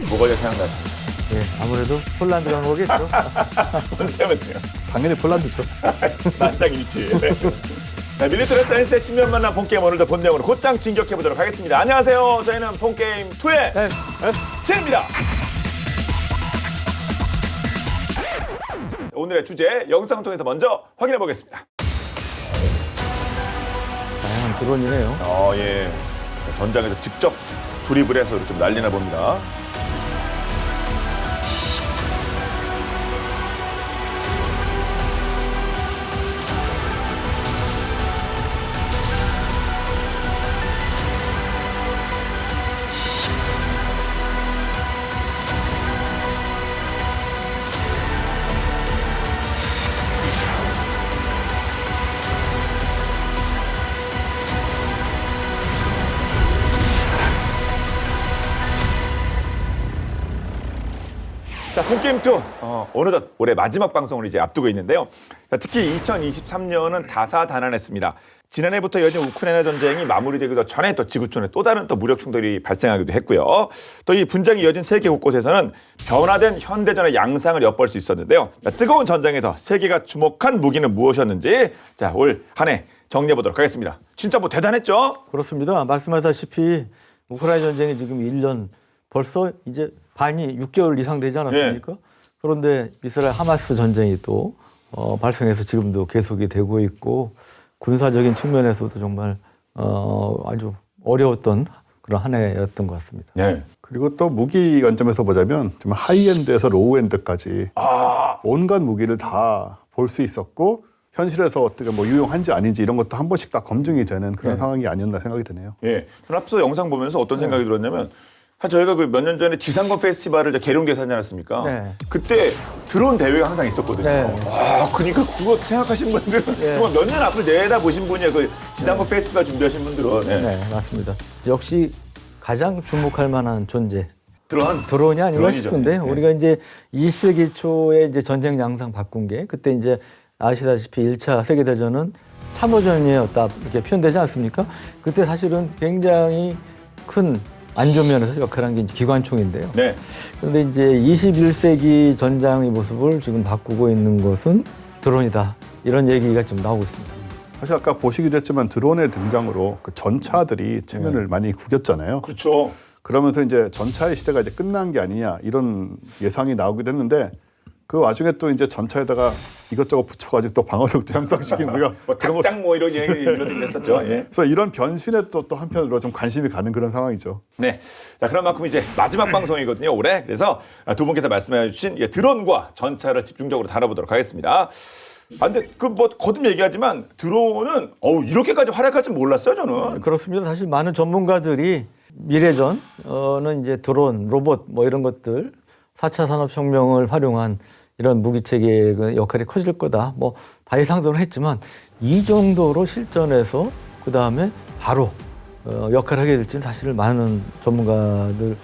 뭐가 제일 생각나십니까? 예, 아무래도 폴란드가 거겠죠. 본쌤은요? 당연히 폴란드죠. 만땅 일치. 네, 밀리터리 사이언스의 10년 만난 폰게임 오늘도 본내용으로 곧장 진격해보도록 하겠습니다. 안녕하세요. 저희는 폰게임 2의 네. S입니다. 오늘의 주제 영상을 통해서 먼저 확인해 보겠습니다. 다양한 드론이네요. 예. 전장에서 직접 조립을 해서 이렇게 좀 난리나 봅니다. 자, 폰게임2 어느덧 올해 마지막 방송을 이제 앞두고 있는데요. 자, 특히 2023년은 다사다난했습니다. 지난해부터 이어진 우크라이나 전쟁이 마무리되기도 전에 또 지구촌에 또 다른 또 무력 충돌이 발생하기도 했고요. 또 이 분쟁이 이어진 세계 곳곳에서는 변화된 현대전의 양상을 엿볼 수 있었는데요. 자, 뜨거운 전장에서 세계가 주목한 무기는 무엇이었는지 자, 올 한 해 정리해 보도록 하겠습니다. 진짜 뭐 대단했죠? 그렇습니다. 말씀하셨다시피 우크라이나 전쟁이 지금 1년 벌써 이제 반이 6개월 이상 되지 않았습니까? 그런데 이스라엘 하마스 전쟁이 또 발생해서 지금도 계속이 되고 있고 군사적인 측면에서도 정말 아주 어려웠던 그런 한 해였던 것 같습니다. 네. 그리고 또 무기 관점에서 보자면 정말 하이엔드에서 로우엔드까지 온갖 무기를 다 볼 수 있었고 현실에서 어떻게 뭐 유용한지 아닌지 이런 것도 한 번씩 다 검증이 되는 그런 상황이 아니었나 생각이 드네요. 예. 저는 앞서 영상 보면서 어떤 생각이 들었냐면 사실 저희가 그 몇 년 전에 지상군 페스티벌을 계룡대에서 하지 않았습니까? 네. 그때 드론 대회가 항상 있었거든요. 네. 그러니까 그거 생각하신 분들은 정말 몇 년 앞을 내다보신 분이에요. 그 지상군 페스티벌 준비하신 분들은. 네, 맞습니다. 역시 가장 주목할 만한 존재. 드론이죠. 드론이 아닌가 싶은데 네. 우리가 이제 20세기 초에 이제 전쟁 양상 바꾼 게 그때 이제 아시다시피 1차 세계대전은 참호전이었다 이렇게 표현되지 않습니까? 그때 사실은 굉장히 큰 안전면에서 역할한 게 이제 기관총인데요. 네. 그런데 이제 21세기 전장의 모습을 지금 바꾸고 있는 것은 드론이다. 이런 얘기가 지금 나오고 있습니다. 사실 아까 보시기도 했지만 드론의 등장으로 그 전차들이 체면을 많이 구겼잖아요. 그렇죠. 그러면서 이제 전차의 시대가 이제 끝난 게 아니냐 이런 예상이 나오기도 했는데 그 와중에 또 이제 전차에다가 이것저것 붙여가지고 또 방어력도 향상시키는 우리가 뭐 닭장 뭐 이런 얘기를 했었죠. 예. 그래서 이런 변신에 또 한편으로 좀 관심이 가는 그런 상황이죠. 네. 자, 그런 만큼 이제 마지막 방송이거든요, 올해. 그래서 두 분께서 말씀해 주신 드론과 전차를 집중적으로 다뤄보도록 하겠습니다. 근데 그 뭐 거듭 얘기하지만 드론은 이렇게까지 활약할 줄 몰랐어요, 저는. 그렇습니다. 사실 많은 전문가들이 미래전은 이제 드론, 로봇 뭐 이런 것들 4차 산업혁명을 활용한 이런 무기체계의 역할이 커질 거다. 뭐 다 예상도 했지만 이 정도로 실전에서 그다음에 바로 역할을 하게 될지는 사실 많은 전문가들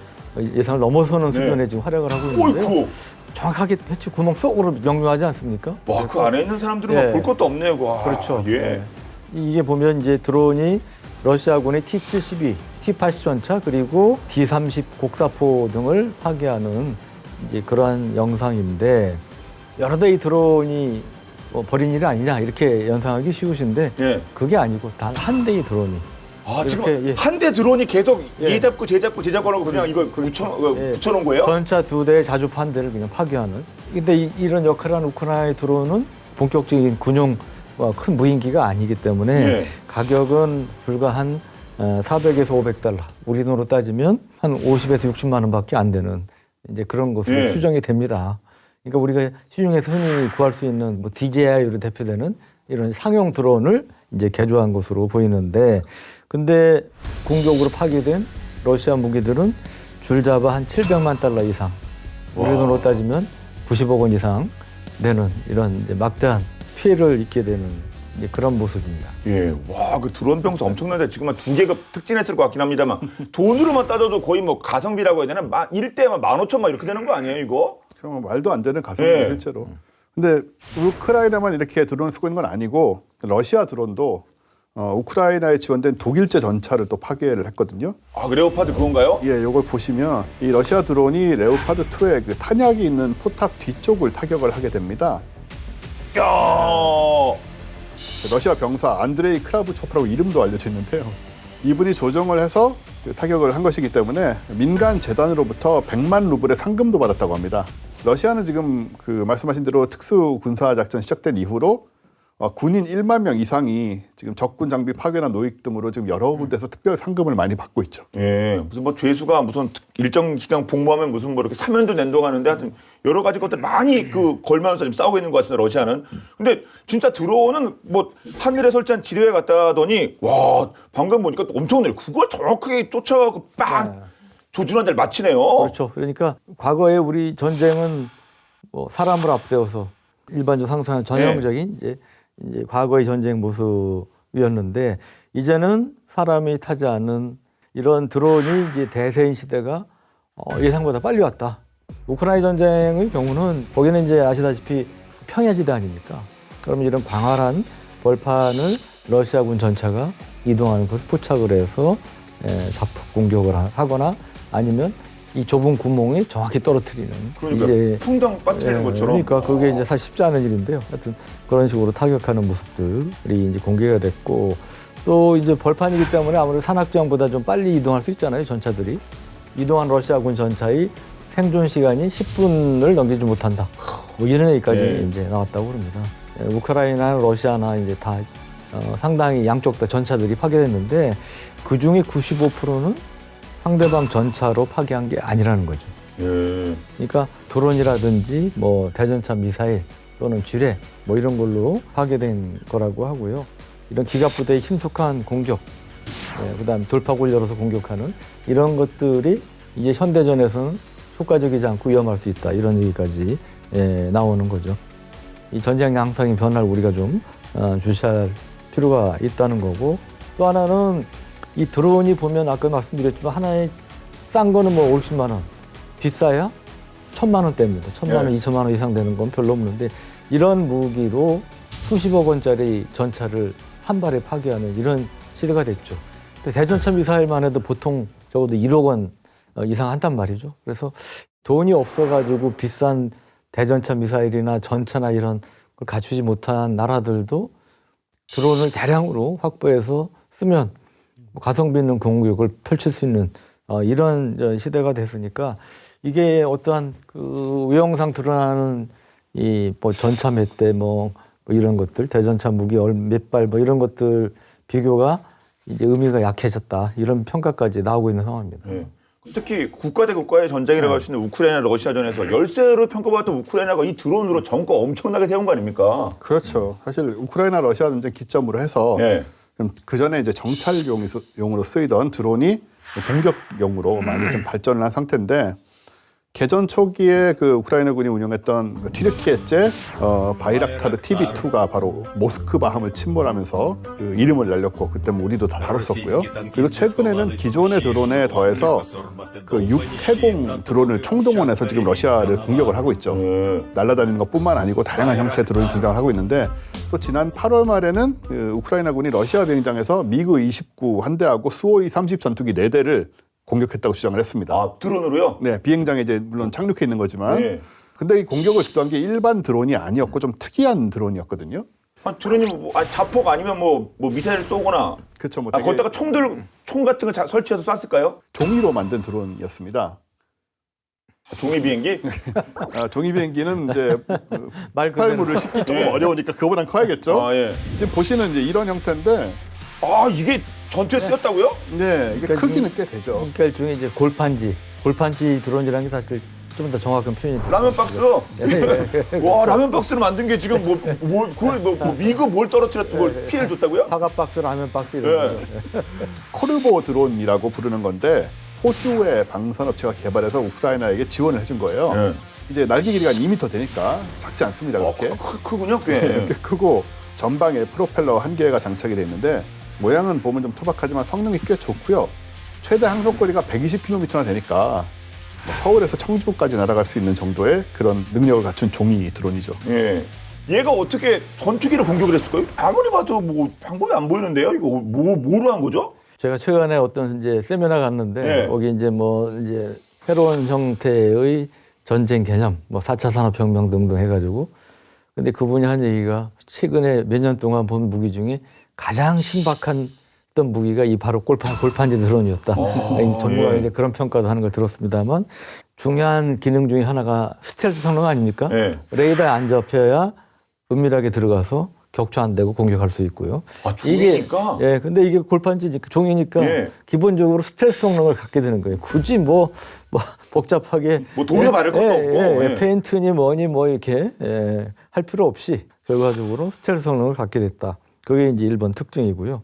예상을 넘어서는 수준의 지금 활약을 하고 있는데요. 어이쿠. 정확하게 배치 구멍 속으로 명료하지 않습니까? 와, 그 안에 있는 사람들은 볼 것도 없네요. 와. 그렇죠. 예. 이게 보면 이제 드론이 러시아군의 T-72, T-80 전차 그리고 D-30 곡사포 등을 파괴하는 이제 그러한 영상인데 여러 대의 드론이 버린 일이 아니냐 이렇게 연상하기 쉬우신데 예. 그게 아니고 단 한 대의 드론이 지금 이렇게, 예. 한 대 드론이 계속 예. 얘 잡고 쟤 잡고 하고 그냥 이거 붙여놓은 거예요? 전차 2대의 자주포 한 대를 그냥 파괴하는. 근데 이런 역할을 한 우크라이나의 드론은 본격적인 군용과 큰 무인기가 아니기 때문에 예. 가격은 불과 한 400에서 500달러. 우리 돈으로 따지면 한 50에서 60만 원밖에 안 되는 이제 그런 것으로 예. 추정이 됩니다. 그러니까 우리가 시중에서 흔히 구할 수 있는 뭐 DJI로 대표되는 이런 상용 드론을 이제 개조한 것으로 보이는데 근데 공격으로 파괴된 러시아 무기들은 줄 잡아 한 700만 달러 이상 우리 돈으로 따지면 90억 원 이상 되는 이런 이제 막대한 피해를 입게 되는 이제 그런 모습입니다. 예, 와, 그 드론 병사 엄청난데 지금 한 2개가 특진했을 것 같긴 합니다만 돈으로만 따져도 거의 뭐 가성비라고 해야 되나? 1대만 15,000만 이렇게 되는 거 아니에요, 이거? 정말 말도 안 되는 가성비죠, 예. 실제로. 근데 우크라이나만 이렇게 드론을 쓰고 있는 건 아니고 러시아 드론도 우크라이나에 지원된 독일제 전차를 또 파괴를 했거든요. 아, 그 레오파드 그건가요? 예, 이걸 보시면 이 러시아 드론이 레오파드 2의 그 탄약이 있는 포탑 뒤쪽을 타격을 하게 됩니다. 야, 러시아 병사 안드레이 크라브초프라고 이름도 알려져 있는데요. 이분이 조정을 해서 그 타격을 한 것이기 때문에 민간 재단으로부터 100만 루블의 상금도 받았다고 합니다. 러시아는 지금 그 말씀하신 대로 특수 군사 작전 시작된 이후로 군인 1만 명 이상이 지금 적군 장비 파괴나 노획 등으로 지금 여러 군데서 특별 상금을 많이 받고 있죠. 예, 무슨 뭐 죄수가 무슨 일정 기간 복무하면 무슨 뭐 이렇게 사면도 낸다고 하는데 하여튼 여러 가지 것들 많이 그 걸면서 지금 싸우고 있는 것 같습니다, 러시아는. 근데 진짜 드론은 뭐 하늘에 설치한 지뢰에 갔다 하더니 와, 방금 보니까 엄청 느려. 그걸 정확하게 쫓아가고 빵 조준한 데를 맞히네요. 그렇죠. 그러니까 과거에 우리 전쟁은 뭐 사람을 앞세워서 일반적으로 상상하는 전형적인 이제 과거의 전쟁 모습이었는데 이제는 사람이 타지 않는 이런 드론이 이제 대세인 시대가 예상보다 빨리 왔다. 우크라이나 전쟁의 경우는 거기는 이제 아시다시피 평야지대 아닙니까? 그러면 이런 광활한 벌판을 러시아군 전차가 이동하는 것을 포착을 해서 자폭 공격을 하거나 아니면 이 좁은 구멍에 정확히 떨어뜨리는. 그러니까 이제 풍덩 빠뜨리는 것처럼. 그러니까 그게 이제 사실 쉽지 않은 일인데요. 하여튼 그런 식으로 타격하는 모습들이 이제 공개가 됐고 또 이제 벌판이기 때문에 아무래도 산악정보다 좀 빨리 이동할 수 있잖아요. 전차들이. 이동한 러시아군 전차의 생존 시간이 10분을 넘기지 못한다. 뭐 이런 얘기까지 이제 나왔다고 그럽니다. 우크라이나, 러시아나 이제 다 상당히 양쪽 다 전차들이 파괴됐는데 그 중에 95%는 상대방 전차로 파괴한 게 아니라는 거죠. 예. 그러니까 드론이라든지 뭐 대전차 미사일 또는 지뢰 뭐 이런 걸로 파괴된 거라고 하고요. 이런 기갑부대의 신속한 공격, 그다음 돌파구를 열어서 공격하는 이런 것들이 이제 현대전에서는 효과적이지 않고 위험할 수 있다. 이런 얘기까지 나오는 거죠. 이 전쟁 양상의 변화를 우리가 좀 주시할 필요가 있다는 거고 또 하나는 이 드론이 보면 아까 말씀드렸지만 하나에 싼 거는 뭐 50만 원, 비싸야 1,000만 원대입니다. 1,000만 원, 2천만 원 이상 되는 건 별로 없는데 이런 무기로 수십억 원짜리 전차를 한 발에 파괴하는 이런 시대가 됐죠. 근데 대전차 미사일만 해도 보통 적어도 1억 원 이상 한단 말이죠. 그래서 돈이 없어가지고 비싼 대전차 미사일이나 전차나 이런 걸 갖추지 못한 나라들도 드론을 대량으로 확보해서 쓰면 가성비 있는 공격을 펼칠 수 있는 이런 시대가 됐으니까 이게 어떠한 그 외형상 드러나는 이 뭐 전차 몇 대 뭐 이런 것들 대전차 무기 몇 발 뭐 이런 것들 비교가 이제 의미가 약해졌다 이런 평가까지 나오고 있는 상황입니다. 예. 특히 국가 대 국가의 전쟁이라고 할 수 있는 우크라이나 러시아전에서 열세로 평가받았던 우크라이나가 이 드론으로 전과 엄청나게 세운 거 아닙니까? 그렇죠. 사실 우크라이나 러시아 전쟁 기점으로 해서 그 전에 이제 정찰용으로 쓰이던 드론이 공격용으로 많이 좀 발전을 한 상태인데 개전 초기에 그 우크라이나군이 운영했던 그 튀르키예제 바이락타르 TB2가 바로 모스크바함을 침몰하면서 그 이름을 날렸고 그때 뭐 우리도 다 다뤘었고요. 그리고 최근에는 기존의 드론에 더해서 그 육해공 드론을 총동원해서 지금 러시아를 공격을 하고 있죠. 날아다니는 것뿐만 아니고 다양한 형태의 드론이 등장을 하고 있는데 또 지난 8월 말에는 그 우크라이나군이 러시아 비행장에서 미그 29 한 대하고 수호이 30 전투기 4대를 공격했다고 주장을 했습니다. 아, 드론으로요? 네, 비행장에 이제 물론 착륙해 있는 거지만 근데 이 공격을 주도한 게 일반 드론이 아니었고 좀 특이한 드론이었거든요. 아, 드론이 뭐 자폭 아니면 뭐 미사일 쏘거나 그렇죠. 뭐 거기다가 총 같은 거 설치해서 쐈을까요? 종이로 만든 드론이었습니다. 종이 비행기? 종이 비행기는 이제 폭발물을 싣기 조금 어려우니까 그거보단 커야겠죠. 지금 보시는 이제 이런 형태인데 이게 전투에 쓰였다고요? 네, 이게 그러니까 크기는 꽤 되죠. 그러니까 중에 이제 골판지 드론이라는 게 사실 좀 더 정확한 표현이 돼요. 라면 박스. 와, 라면 박스를 만든 게 지금 미그 뭘 떨어뜨렸고 뭘 피해를 줬다고요? 사과 박스, 라면 박스 이런 거죠. 코르보 드론이라고 부르는 건데 호주의 방산업체가 개발해서 우크라이나에게 지원을 해준 거예요. 이제 날개 길이가 2m 되니까 작지 않습니다. 그렇게. 크군요, 꽤. 꽤 크고 전방에 프로펠러 1개가 장착이 돼 있는데 모양은 보면 좀 투박하지만 성능이 꽤 좋고요. 최대 항속거리가 120km나 되니까 서울에서 청주까지 날아갈 수 있는 정도의 그런 능력을 갖춘 종이 드론이죠. 얘가 어떻게 전투기를 공격을 했을까요? 아무리 봐도 뭐 방법이 안 보이는데요. 이거 뭐로 한 거죠? 제가 최근에 어떤 이제 세미나 갔는데 네. 거기 이제 뭐 이제 새로운 형태의 전쟁 개념, 뭐 4차 산업혁명 등등 해가지고 근데 그분이 한 얘기가 최근에 몇 년 동안 본 무기 중에 가장 신박한 어떤 무기가 이 바로 골판지 드론이었다. 전문가가 예. 이제 그런 평가도 하는 걸 들었습니다만 중요한 기능 중에 하나가 스텔스 성능 아닙니까? 예. 레이더에 안 잡혀야 은밀하게 들어가서 격추 안 되고 공격할 수 있고요. 아, 종이니까? 예, 근데 이게 골판지니까 종이니까 예. 기본적으로 스텔스 성능을 갖게 되는 거예요. 굳이 뭐 복잡하게 뭐 도료 바를 것도 없고. 예. 페인트니 뭐니 뭐 이렇게 할 필요 없이 결과적으로 스텔스 성능을 갖게 됐다. 그게 이제 1번 특징이고요.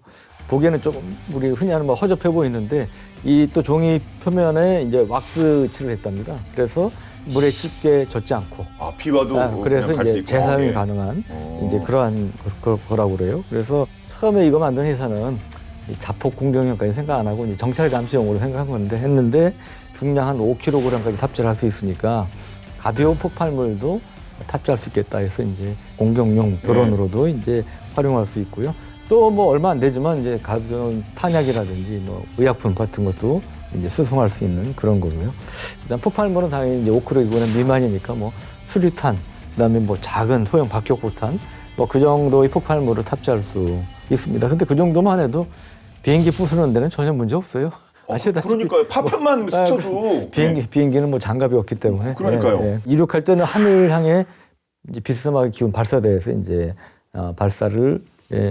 보기에는 조금 우리 흔히 하는 뭐 허접해 보이는데 이 또 종이 표면에 이제 왁스 칠을 했답니다. 그래서 물에 쉽게 젖지 않고 아, 비 와도 그래서 그냥 갈수 이제 있고. 재사용이 예. 가능한 이제 그러한 거라고 그래요. 그래서 처음에 이거 만든 회사는 이 자폭 공격용까지 생각 안 하고 이제 정찰 감시용으로 생각한 건데 했는데 중량 한 5kg까지 탑재를 할 수 있으니까 가벼운 폭발물도 탑재할 수 있겠다 해서 이제 공격용 드론으로도 이제 활용할 수 있고요. 또 뭐 얼마 안 되지만 이제 가벼운 탄약이라든지 뭐 의약품 같은 것도 이제 수송할 수 있는 그런 거고요. 그다음 폭발물은 당연히 이제 5kg 미만이니까 뭐 수류탄, 그다음에 뭐 작은 소형 박격포탄, 뭐 그 정도의 폭발물을 탑재할 수 있습니다. 근데 그 정도만 해도 비행기 부수는 데는 전혀 문제 없어요. 아시다시피 그러니까요. 파편만 스쳐도. 비행기는 뭐 장갑이 없기 때문에. 그러니까요. 이륙할 때는 하늘 향해 이제 비스듬하게 기운 발사대에서 이제 발사를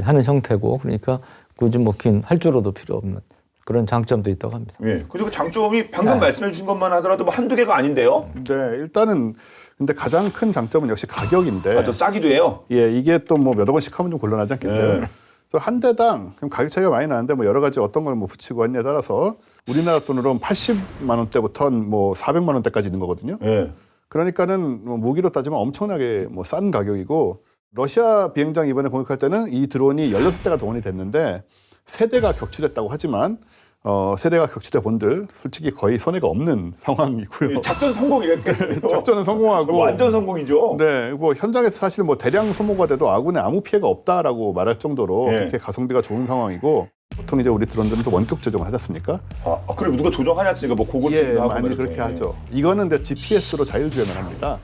하는 형태고, 그러니까 굳이 뭐 긴 활주로도 필요 없는 그런 장점도 있다고 합니다. 예. 그리고 장점이 방금 말씀해 주신 것만 하더라도 뭐 한두 개가 아닌데요. 네, 일단은 근데 가장 큰 장점은 역시 가격인데. 아, 저 싸기도 해요. 예, 이게 또 뭐 몇억 원씩 하면 좀 곤란하지 않겠어요? 네. 그래서 한 대당 그럼 가격 차이가 많이 나는데 뭐 여러 가지 어떤 걸 뭐 붙이고 했냐에 따라서 우리나라 돈으로 80만 원대부터 뭐 400만 원대까지 있는 거거든요. 예. 그러니까는 뭐 무기로 따지면 엄청나게 뭐 싼 가격이고 러시아 비행장 이번에 공격할 때는 이 드론이 16대가 동원이 됐는데 3대가 격추됐다고 하지만 3대가 격추돼 본들 솔직히 거의 손해가 없는 상황이고요. 작전 성공이랬거든요. 작전은 성공하고 완전 성공이죠. 네, 뭐 현장에서 사실 뭐 대량 소모가 돼도 아군에 아무 피해가 없다라고 말할 정도로 예. 그렇게 가성비가 좋은 상황이고 보통 이제 우리 드론들은 또 원격 조정을 하지 않습니까? 아, 그래 누가 조정하냐 했으니까 뭐 고급 예, 하고 많이 뭐 그렇게 이렇게. 하죠. 이거는 이제 GPS로 자율 주행을 합니다.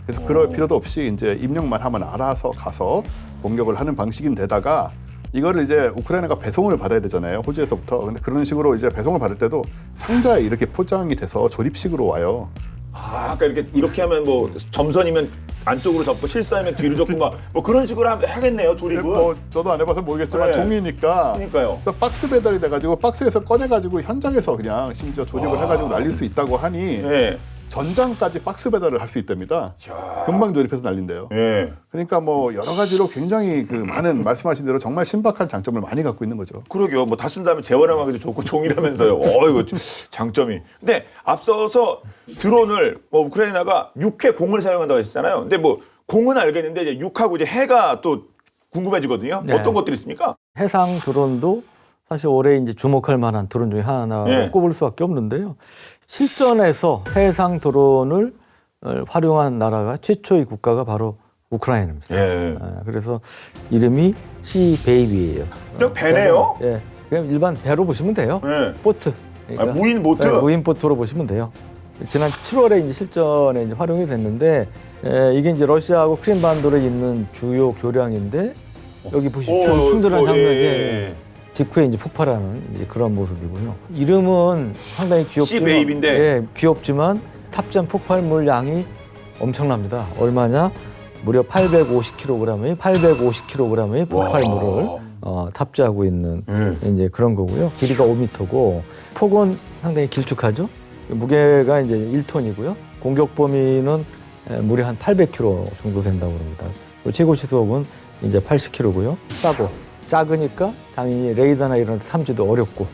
그래서 그럴 필요도 없이 이제 입력만 하면 알아서 가서 공격을 하는 방식인데다가 이거를 이제 우크라이나가 배송을 받아야 되잖아요. 호주에서부터. 근데 그런 식으로 이제 배송을 받을 때도 상자에 이렇게 포장이 돼서 조립식으로 와요. 아, 아까 이렇게 하면 뭐 점선이면 안쪽으로 접고 실선이면 뒤로 접고 뭐 그런 식으로 하겠네요, 조립은. 뭐 저도 안 해봐서 모르겠지만 네. 종이니까. 그러니까요. 그래서 박스 배달이 돼가지고 박스에서 꺼내가지고 현장에서 그냥 심지어 조립을 해가지고 날릴 수 있다고 하니 예. 전장까지 박스 배달을 할 수 있답니다. 야. 금방 조립해서 날린대요. 예. 그러니까 뭐 여러 가지로 굉장히 그 많은 말씀하신 대로 정말 신박한 장점을 많이 갖고 있는 거죠. 그러게요. 뭐 다 쓴 다음에 재활용하기도 좋고 종이라면서요. 이거 장점이. 근데 앞서서 드론을 뭐 우크라이나가 6회 공을 사용한다고 했잖아요. 근데 뭐 공은 알겠는데 이제 6하고 이제 해가 또 궁금해지거든요. 네. 어떤 것들이 있습니까? 해상 해상 드론도 사실 올해 이제 주목할 만한 드론 중에 하나로 예. 꼽을 수밖에 없는데요. 실전에서 해상 드론을 활용한 나라가 최초의 국가가 바로 우크라이나입니다. 예. 그래서 이름이 시 베이비예요. 그냥 배네요? 예, 그냥 일반 배로 보시면 돼요. 예. 보트. 무인 보트? 네, 무인 보트로 보시면 돼요. 지난 7월에 이제 실전에 이제 활용이 됐는데 이게 이제 러시아하고 크림 반도에 있는 주요 교량인데 여기 보시죠. 충돌한 장면에 직후에 이제 폭발하는 이제 그런 모습이고요. 이름은 상당히 귀엽지만, 시베이비인데. 예, 귀엽지만 탑재한 폭발물 양이 엄청납니다. 얼마냐? 무려 850kg의 폭발물을 탑재하고 있는 이제 그런 거고요. 길이가 5m고 폭은 상당히 길쭉하죠. 무게가 이제 1톤이고요. 공격 범위는 무려 한 800km 정도 된다고 합니다. 최고 시속은 이제 80km고요. 싸고 작으니까 당연히 레이더나 이런 탐지도 어렵고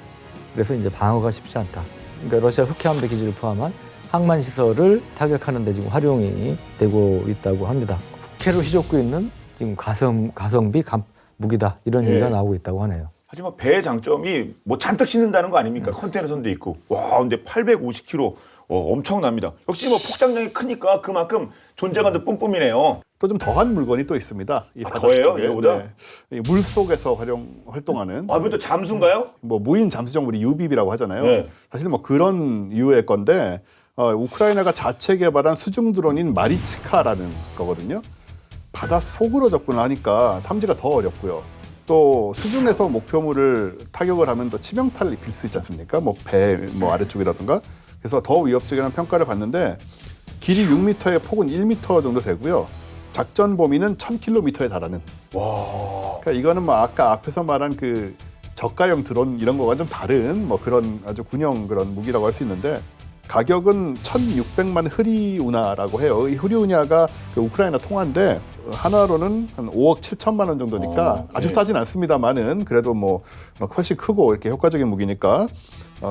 그래서 이제 방어가 쉽지 않다. 그러니까 러시아 흑해함대 기지를 포함한 항만 시설을 타격하는 데 지금 활용이 되고 있다고 합니다. 흑해로 휘젓고 있는 지금 가성비 무기다 이런 얘기가 나오고 있다고 하네요. 하지만 배의 장점이 뭐 잔뜩 싣는다는 거 아닙니까? 컨테이너 선도 있고. 와, 근데 850kg 엄청납니다. 역시 뭐 폭장량이 크니까 그만큼 존재감도 뿜뿜이네요. 또 좀 더한 물건이 또 있습니다. 이 바다 더해요? 쪽에. 이거보다? 이 물 속에서 활동하는 아, 이것도 잠수인가요? 뭐 무인 잠수정물이 UBB라고 하잖아요. 네. 사실 뭐 그런 유의 건데 우크라이나가 자체 개발한 수중 드론인 마리츠카라는 거거든요. 바다 속으로 접근을 하니까 탐지가 더 어렵고요. 또 수중에서 목표물을 타격을 하면 또 치명타를 입힐 수 있지 않습니까? 뭐 배 뭐 아래쪽이라든가. 그래서 더 위협적이라는 평가를 받는데 길이 6m에 폭은 1m 정도 되고요. 작전 범위는 1000km에 달하는. 와. 그러니까 이거는 뭐 아까 앞에서 말한 그 저가형 드론 이런 거와 좀 다른 뭐 그런 아주 군용 그런 무기라고 할 수 있는데 가격은 1,600만 흐리우나라고 해요. 이 흐리우냐가 그 우크라이나 통화인데 하나로는 한 5억 7천만 원 정도니까 아주 네. 싸진 않습니다만은 그래도 뭐 훨씬 크고 이렇게 효과적인 무기니까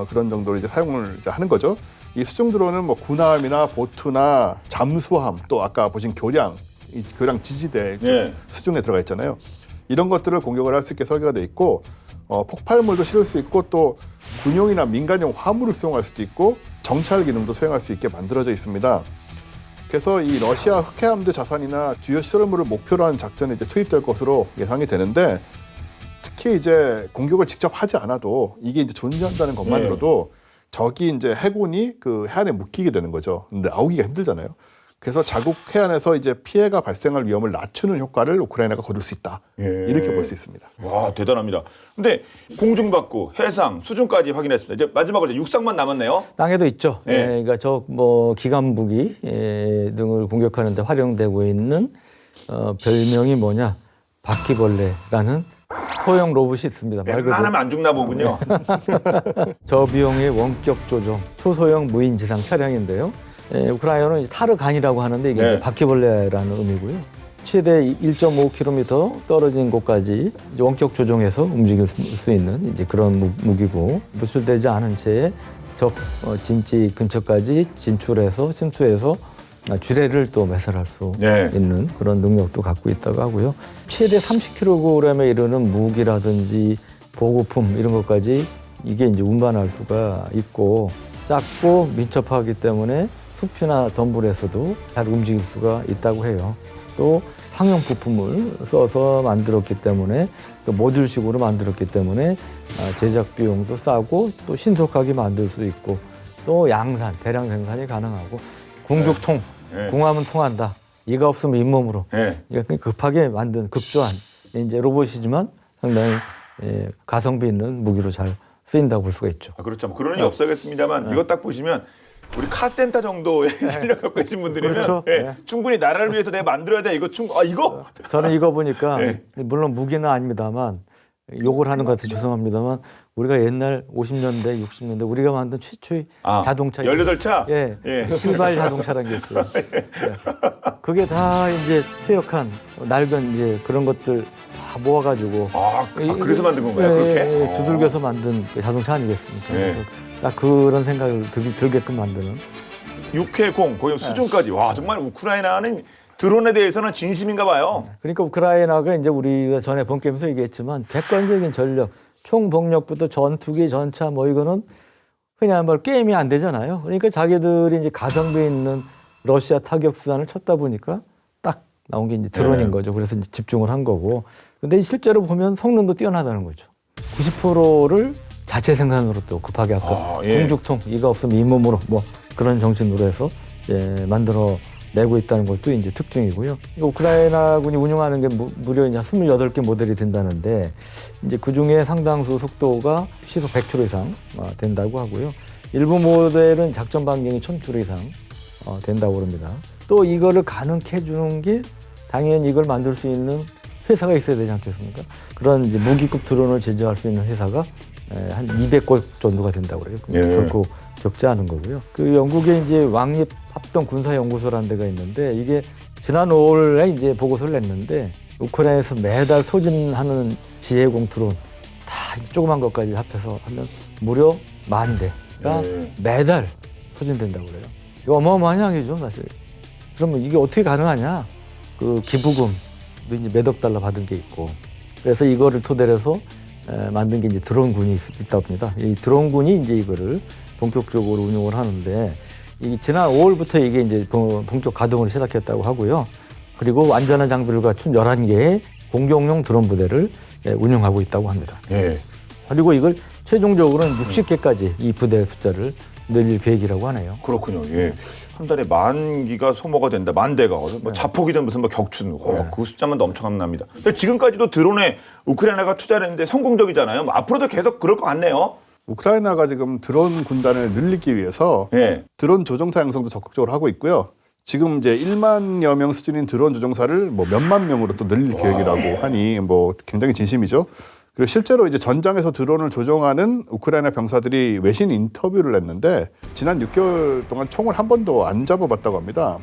그런 정도로 이제 사용을 이제 하는 거죠. 이 수중 드론은 뭐 군함이나 보트나 잠수함 또 아까 보신 교량, 이 교량 지지대 네. 수중에 들어가 있잖아요. 이런 것들을 공격을 할 수 있게 설계가 돼 있고 폭발물도 실을 수 있고 또 군용이나 민간용 화물을 수용할 수도 있고 정찰 기능도 수행할 수 있게 만들어져 있습니다. 그래서 이 러시아 흑해함대 자산이나 주요 시설물을 목표로 한 작전에 이제 투입될 것으로 예상이 되는데 특히 이제 공격을 직접 하지 않아도 이게 이제 존재한다는 것만으로도 적이 이제 해군이 그 해안에 묶이게 되는 거죠. 근데 나오기가 힘들잖아요. 그래서 자국 해안에서 이제 피해가 발생할 위험을 낮추는 효과를 우크라이나가 거둘 수 있다. 이렇게 볼 수 있습니다. 와, 대단합니다. 근데 공중받고 해상, 수중까지 확인했습니다. 이제 마지막으로 육상만 남았네요. 땅에도 있죠. 네. 그러니까 저 뭐 기관 무기 등을 공격하는 데 활용되고 있는 별명이 뭐냐? 바퀴벌레라는 소형 로봇이 있습니다. 말 그대로 웬만하면 안 죽나 보군요. 저비용의 원격 조종 초소형 무인 지상 차량인데요. 우크라이나는 이제 타르간이라고 하는데 이게 네. 이제 바퀴벌레라는 의미고요. 최대 1.5km 떨어진 곳까지 이제 원격 조종해서 움직일 수 있는 이제 그런 무기고 노출되지 않은 채 적 진지 근처까지 진출해서 침투해서 쥐레를 또 매설할 수 네. 있는 그런 능력도 갖고 있다고 하고요. 최대 30kg에 이르는 무기라든지 보급품 이런 것까지 이게 이제 운반할 수가 있고 작고 민첩하기 때문에 숲이나 덤불에서도 잘 움직일 수가 있다고 해요. 또 상용 부품을 써서 만들었기 때문에 또 모듈식으로 만들었기 때문에 제작 비용도 싸고 또 신속하게 만들 수 있고 또 양산, 대량 생산이 가능하고 궁죽통, 네. 궁함은 통한다. 이가 없으면 잇몸으로. 네. 이게 급하게 만든 급조한 이제 로봇이지만 상당히 가성비 있는 무기로 잘 쓰인다고 볼 수가 있죠. 아, 그렇죠. 뭐 그런 일 없어야겠습니다만 이거 딱 보시면 우리 카센터 정도의 실력 갖고 계신 분들이면 그렇죠. 예, 네. 충분히 나라를 위해서 내가 만들어야 돼. 이거 이거 저는 이거 보니까 네. 물론 무기는 아닙니다만 욕을 하는 것 같아서 죄송합니다.만 우리가 옛날 50년대, 60년대 우리가 만든 최초의 자동차 18차? 예, 예. 실발 자동차라는 게 있어요. 예. 그게 다 이제 퇴역한 낡은 이제 그런 것들 다 모아가지고 그래서 만든 건가요? 그렇게? 두들겨서 만든 그 자동차 아니겠습니까? 예. 그래서 딱 그런 생각을 들게끔 만드는. 육해공, 거기 수중까지. 와, 정말 우크라이나는 드론에 대해서는 진심인가 봐요. 그러니까 우크라이나가 이제 우리가 전에 본 게임에서 얘기했지만 객관적인 전력, 총병력부터 전투기, 전차 뭐 이거는 그냥 뭐 게임이 안 되잖아요. 그러니까 자기들이 이제 가성비 있는 러시아 타격 수단을 쳤다 보니까 딱 나온 게 이제 드론인 거죠. 그래서 이제 집중을 한 거고. 근데 실제로 보면 성능도 뛰어나다는 거죠. 90%를 자체 생산으로 또 급하게 아까 궁죽통 이가 없으면 잇몸으로 뭐 그런 정신으로 해서 만들어 내고 있다는 것도 이제 특징이고요. 우크라이나군이 운영하는 게 무려 이제 28개 모델이 된다는데 이제 그 중에 상당수 속도가 시속 100km 이상 된다고 하고요. 일부 모델은 작전 반경이 1000km 이상 된다고 합니다. 또 이거를 가능케 해주는 게 당연히 이걸 만들 수 있는 회사가 있어야 되지 않겠습니까? 그런 이제 무기급 드론을 제조할 수 있는 회사가 한 200곳 정도가 된다고 그래요. 결코 적지 않은 거고요. 그 영국에 이제 왕립 합동 군사연구소라는 데가 있는데 이게 지난 5월에 이제 보고서를 냈는데 우크라이나에서 매달 소진하는 지혜공 드론 다 이제 조그만 것까지 합해서 하면 무려 10,000대가 매달 소진된다고 그래요. 이거 어마어마한 양이죠, 사실. 그러면 이게 어떻게 가능하냐? 그 기부금도 이제 몇억 달러 받은 게 있고 그래서 이거를 토대로 해서 만든 게 이제 드론군이 있다고 합니다. 이 드론군이 이제 이거를 본격적으로 운용을 하는데 이 지난 5월부터 이게 이제 본격 가동을 시작했다고 하고요. 그리고 완전한 장비를 갖춘 11개의 공격용 드론 부대를 운영하고 있다고 합니다. 예. 그리고 이걸 최종적으로는 60개까지 이 부대 숫자를 늘릴 계획이라고 하네요. 그렇군요. 예. 한 달에 10,000기가 소모가 된다. 10,000대가. 뭐 자폭이든 무슨 뭐 격추. 그 숫자만 엄청납니다. 근데 지금까지도 드론에 우크라이나가 투자를 했는데 성공적이잖아요. 뭐 앞으로도 계속 그럴 것 같네요. 우크라이나가 지금 드론 군단을 늘리기 위해서 예. 드론 조종사 양성도 적극적으로 하고 있고요. 지금 이제 1만여 명 수준인 드론 조종사를 뭐 몇만 명으로 또 늘릴 계획이라고 하니 뭐 굉장히 진심이죠. 그리고 실제로 이제 전장에서 드론을 조종하는 우크라이나 병사들이 외신 인터뷰를 했는데 지난 6개월 동안 총을 한 번도 안 잡아봤다고 합니다.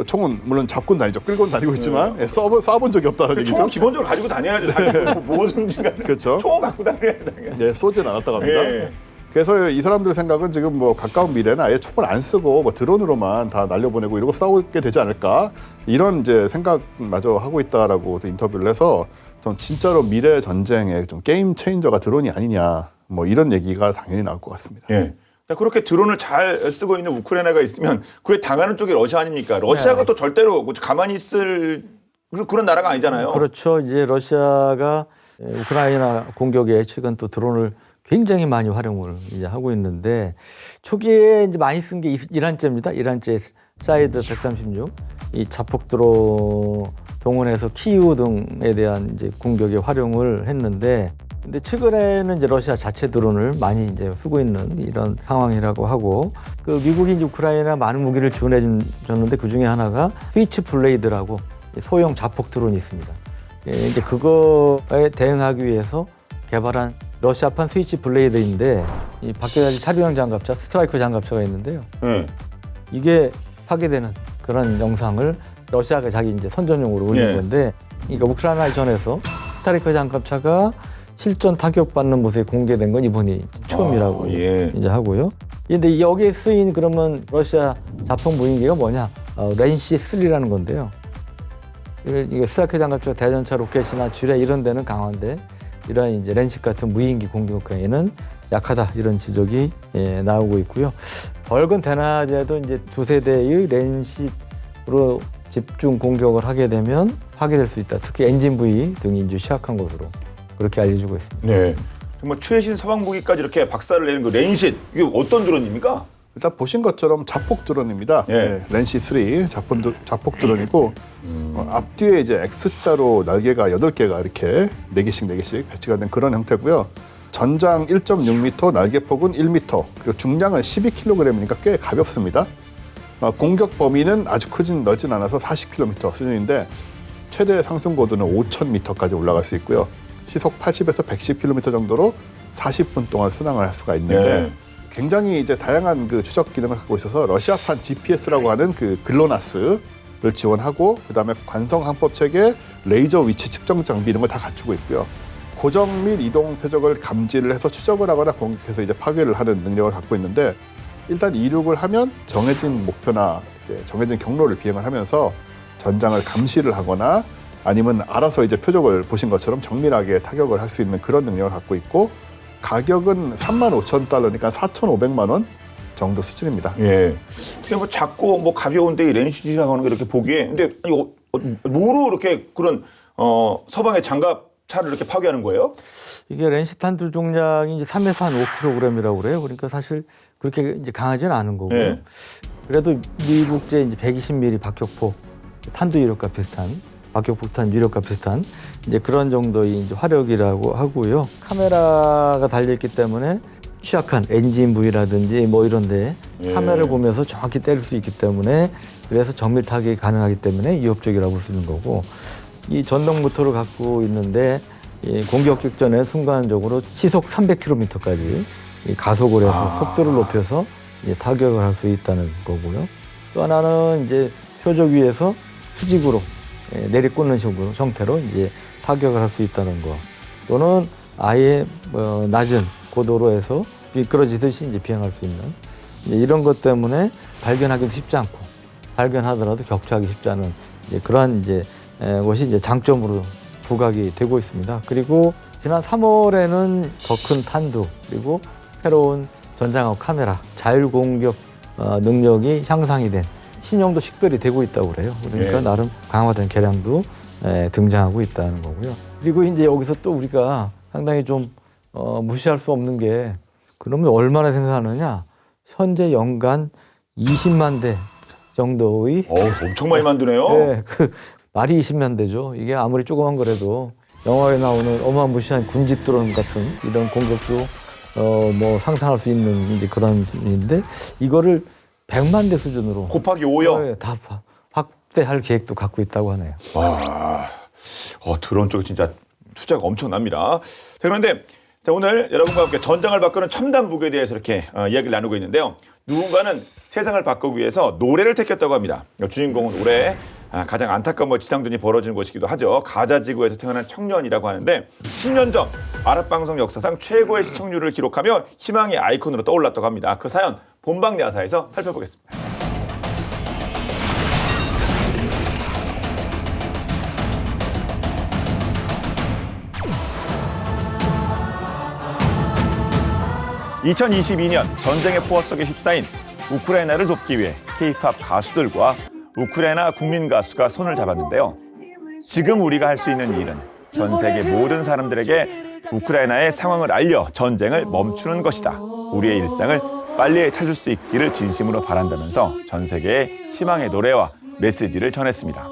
총은 물론 잡고는 다니죠. 끌고는 다니고 있지만 쏴본 적이 없다는 얘기죠. 총은 기본적으로 가지고 다녀야죠. 자기 뭐든지 간에. 그렇죠. 총을 갖고 다녀야 돼. 네, 쏘진 않았다고 합니다. 예. 그래서 이 사람들 생각은 지금 뭐 가까운 미래는 아예 총을 안 쓰고 뭐 드론으로만 다 날려보내고 이러고 싸우게 되지 않을까 이런 이제 생각마저 하고 있다라고 또 인터뷰를 해서 좀 진짜로 미래 전쟁의 좀 게임 체인저가 드론이 아니냐 뭐 이런 얘기가 당연히 나올 것 같습니다. 예. 그렇게 드론을 잘 쓰고 있는 우크라이나가 있으면 그에 당하는 쪽이 러시아 아닙니까? 러시아가 또 절대로 가만히 있을 그런 나라가 아니잖아요. 그렇죠. 이제 러시아가 우크라이나 공격에 최근 또 드론을 굉장히 많이 활용을 이제 하고 있는데 초기에 이제 많이 쓴 게 이란제입니다. 이란제 사이드 136 이 자폭 드론 동원해서 키이우 등에 대한 이제 공격에 활용을 했는데 근데 최근에는 이제 러시아 자체 드론을 많이 이제 쓰고 있는 이런 상황이라고 하고 그 미국이 이제 우크라이나 많은 무기를 지원해 줬는데 그 중에 하나가 스위치 블레이드라고 소형 자폭 드론이 있습니다. 이제 그거에 대응하기 위해서 개발한 러시아판 스위치 블레이드인데 이 밖에 가지 차량용 장갑차, 스트라이커 장갑차가 있는데요. 이게 파괴되는 그런 영상을 러시아가 자기 이제 선전용으로 올린 건데, 그러니까 우크라이나 전에서 스트라이커 장갑차가 실전 타격받는 모습이 공개된 건 이번이 처음이라고 이제 하고요. 근데 여기에 쓰인 그러면 러시아 자폭 무인기가 뭐냐? 렌시 3라는 건데요. 이게 스트라이커 장갑차, 대전차 로켓이나 지뢰 이런 데는 강한데. 이러한 이제 렌식 같은 무인기 공격에는 약하다 이런 지적이 나오고 있고요. 벌건 대낮에도 이제 두세 대의 렌식으로 집중 공격을 하게 되면 파괴될 수 있다. 특히 엔진 부위 등이 이제 취약한 것으로 그렇게 알려지고 있습니다. 네. 정말 최신 서방 무기까지 이렇게 박살을 내는 그 렌식 이게 어떤 드론입니까? 일단 보신 것처럼 자폭 드론입니다. 렌시 3 자폭 드론이고 앞뒤에 이제 X자로 날개가 8개가 이렇게 4개씩 배치가 된 그런 형태고요. 전장 1.6m, 날개폭은 1m, 그리고 중량은 12kg이니까 꽤 가볍습니다. 공격 범위는 아주 크진 넓진 않아서 40km 수준인데 최대 상승 고도는 5,000m까지 올라갈 수 있고요. 시속 80에서 110km 정도로 40분 동안 순항을 할 수가 있는데 굉장히 이제 다양한 그 추적 기능을 갖고 있어서 러시아판 GPS라고 하는 그 글로나스를 지원하고 그다음에 관성 항법 체계, 레이저 위치 측정 장비 이런 걸 다 갖추고 있고요. 고정 및 이동 표적을 감지를 해서 추적을 하거나 공격해서 이제 파괴를 하는 능력을 갖고 있는데 일단 이륙을 하면 정해진 목표나 이제 정해진 경로를 비행을 하면서 전장을 감시를 하거나 아니면 알아서 이제 표적을 보신 것처럼 정밀하게 타격을 할 수 있는 그런 능력을 갖고 있고 가격은 35,000달러니까 4,500만 원 정도 수준입니다. 예. 그냥 뭐 작고 뭐 가벼운데 이 렌시라고 하는 게 이렇게 보기에 근데 아니 뭐로 이렇게 그런 서방의 장갑차를 이렇게 파괴하는 거예요? 이게 렌시 탄두 종량이 이제 3에서 한 5kg이라고 그래요. 그러니까 사실 그렇게 이제 강하지는 않은 거고요. 그래도 미국제 이제 120mm 박격포 탄두 유력과 비슷한 박격폭탄 유력과 비슷한 이제 그런 정도의 이제 화력이라고 하고요. 카메라가 달려있기 때문에 취약한 엔진 부위라든지 뭐 이런데 카메라를 보면서 정확히 때릴 수 있기 때문에 그래서 정밀 타격이 가능하기 때문에 위협적이라고 볼 수 있는 거고 이 전동 모터를 갖고 있는데 이 공격 직전에 순간적으로 시속 300km까지 가속을 해서 속도를 높여서 이제 타격을 할 수 있다는 거고요. 또 하나는 이제 표적 위에서 수직으로 내리꽂는 식으로 형태로 이제 타격을 할 수 있다는 거. 또는 아예 낮은 고도로 해서 미끄러지듯이 이제 비행할 수 있는 이제 이런 것 때문에 발견하기도 쉽지 않고 발견하더라도 격추하기 쉽지 않은 이제 그러한 이제 것이 이제 장점으로 부각이 되고 있습니다. 그리고 지난 3월에는 더 큰 탄두 그리고 새로운 전장업 카메라 자율 공격 능력이 향상이 된 신형도 식별이 되고 있다고 그래요. 그러니까 예. 나름 강화된 개량도 등장하고 있다는 거고요. 그리고 이제 여기서 또 우리가 상당히 좀 무시할 수 없는 게 그러면 얼마나 생산하느냐? 현재 연간 20만 대 정도의 엄청 많이 만드네요. 네, 그 말이 20만 대죠. 이게 아무리 조그만 거라도 영화에 나오는 어마무시한 군집 드론 같은 이런 공격도 뭐 상상할 수 있는 이제 그런 수준인데 이거를 100만 대 수준으로 곱하기 5요. 다 확대할 계획도 갖고 있다고 하네요. 와, 드론 쪽 진짜 투자가 엄청납니다. 자, 그런데 자, 오늘 여러분과 함께 전장을 바꾸는 첨단 무기에 대해서 이렇게 이야기를 나누고 있는데요. 누군가는 세상을 바꾸기 위해서 노래를 택했다고 합니다. 주인공은 올해 가장 안타까운 지상전이 벌어지는 곳이기도 하죠. 가자 지구에서 태어난 청년이라고 하는데 10년 전 아랍 방송 역사상 최고의 시청률을 기록하며 희망의 아이콘으로 떠올랐다고 합니다. 그 사연 본방야사에서 살펴보겠습니다. (2022년) 전쟁의 포화 속에 휩싸인 우크라이나를 돕기 위해 K-팝 가수들과 우크라이나 국민 가수가 손을 잡았는데요. 지금 우리가 할 수 있는 일은 전 세계 모든 사람들에게 우크라이나의 상황을 알려 전쟁을 멈추는 것이다. 우리의 일상을 빨리 찾을 수 있기를 진심으로 바란다면서 전 세계에 희망의 노래와 메시지를 전했습니다.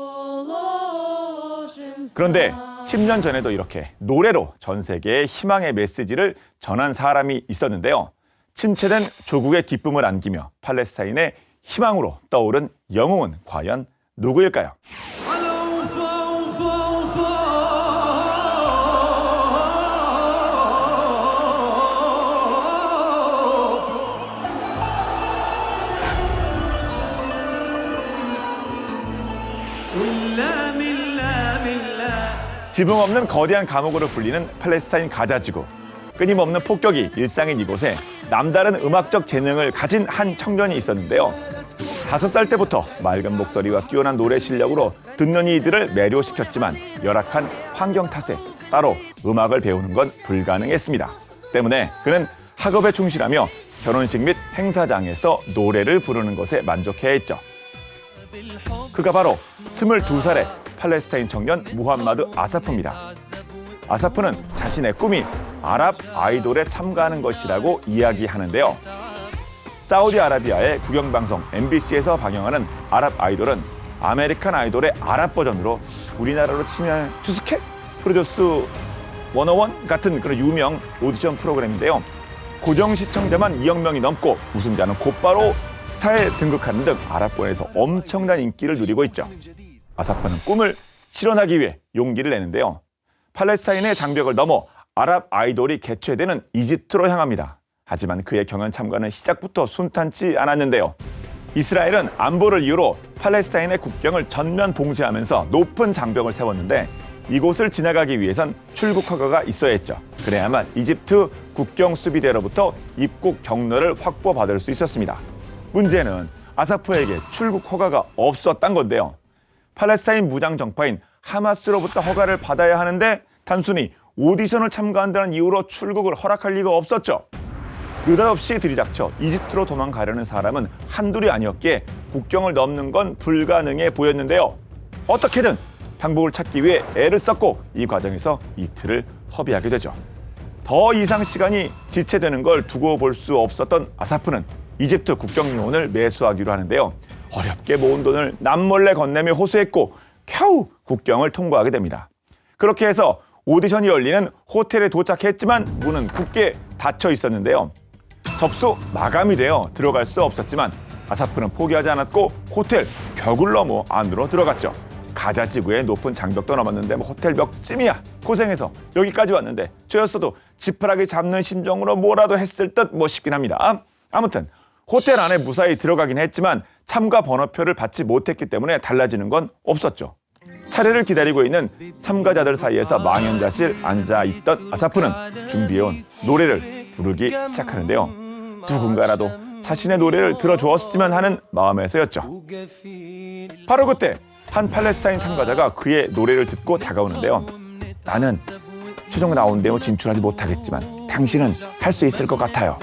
그런데 10년 전에도 이렇게 노래로 전 세계에 희망의 메시지를 전한 사람이 있었는데요. 침체된 조국의 기쁨을 안기며 팔레스타인의 희망으로 떠오른 영웅은 과연 누구일까요? 지붕 없는 거대한 감옥으로 불리는 팔레스타인 가자지구. 끊임없는 폭격이 일상인 이곳에 남다른 음악적 재능을 가진 한 청년이 있었는데요. 5살 때부터 맑은 목소리와 뛰어난 노래 실력으로 듣는 이들을 매료시켰지만 열악한 환경 탓에 따로 음악을 배우는 건 불가능했습니다. 때문에 그는 학업에 충실하며 결혼식 및 행사장에서 노래를 부르는 것에 만족해야 했죠. 그가 바로 22살의 팔레스타인 청년 무함마드 아사프입니다. 아사프는 자신의 꿈이 아랍 아이돌에 참가하는 것이라고 이야기하는데요. 사우디아라비아의 국영방송 MBC에서 방영하는 아랍 아이돌은 아메리칸 아이돌의 아랍 버전으로 우리나라로 치면 추스케? 프로듀스 101 같은 그런 유명 오디션 프로그램인데요. 고정 시청자만 2억 명이 넘고 우승자는 곧바로 스타에 등극하는 등 아랍권에서 엄청난 인기를 누리고 있죠. 아사프는 꿈을 실현하기 위해 용기를 내는데요. 팔레스타인의 장벽을 넘어 아랍 아이돌이 개최되는 이집트로 향합니다. 하지만 그의 경연 참가는 시작부터 순탄치 않았는데요. 이스라엘은 안보를 이유로 팔레스타인의 국경을 전면 봉쇄하면서 높은 장벽을 세웠는데 이곳을 지나가기 위해선 출국 허가가 있어야 했죠. 그래야만 이집트 국경 수비대로부터 입국 경로를 확보받을 수 있었습니다. 문제는 아사프에게 출국 허가가 없었던 건데요. 팔레스타인 무장 정파인 하마스로부터 허가를 받아야 하는데 단순히 오디션을 참가한다는 이유로 출국을 허락할 리가 없었죠. 느닷없이 들이닥쳐 이집트로 도망가려는 사람은 한둘이 아니었기에 국경을 넘는 건 불가능해 보였는데요. 어떻게든 방법을 찾기 위해 애를 썼고 이 과정에서 이틀을 허비하게 되죠. 더 이상 시간이 지체되는 걸 두고 볼 수 없었던 아사프는 이집트 국경 요원을 매수하기로 하는데요. 어렵게 모은 돈을 남몰래 건네며 호소했고 겨우 국경을 통과하게 됩니다. 그렇게 해서 오디션이 열리는 호텔에 도착했지만 문은 굳게 닫혀 있었는데요. 접수 마감이 되어 들어갈 수 없었지만 아사프는 포기하지 않았고 호텔 벽을 넘어 안으로 들어갔죠. 가자 지구의 높은 장벽도 넘었는데 호텔 벽쯤이야. 고생해서 여기까지 왔는데 저였어도 지푸라기 잡는 심정으로 뭐라도 했을 듯 싶긴 합니다. 아무튼 호텔 안에 무사히 들어가긴 했지만 참가 번호표를 받지 못했기 때문에 달라지는 건 없었죠. 차례를 기다리고 있는 참가자들 사이에서 망연자실 앉아있던 아사프는 준비해온 노래를 부르기 시작하는데요. 누군가라도 자신의 노래를 들어주었으면 하는 마음에서였죠. 바로 그때 한 팔레스타인 참가자가 그의 노래를 듣고 다가오는데요. 나는 최종 라운드에 진출하지 못하겠지만 당신은 할 수 있을 것 같아요.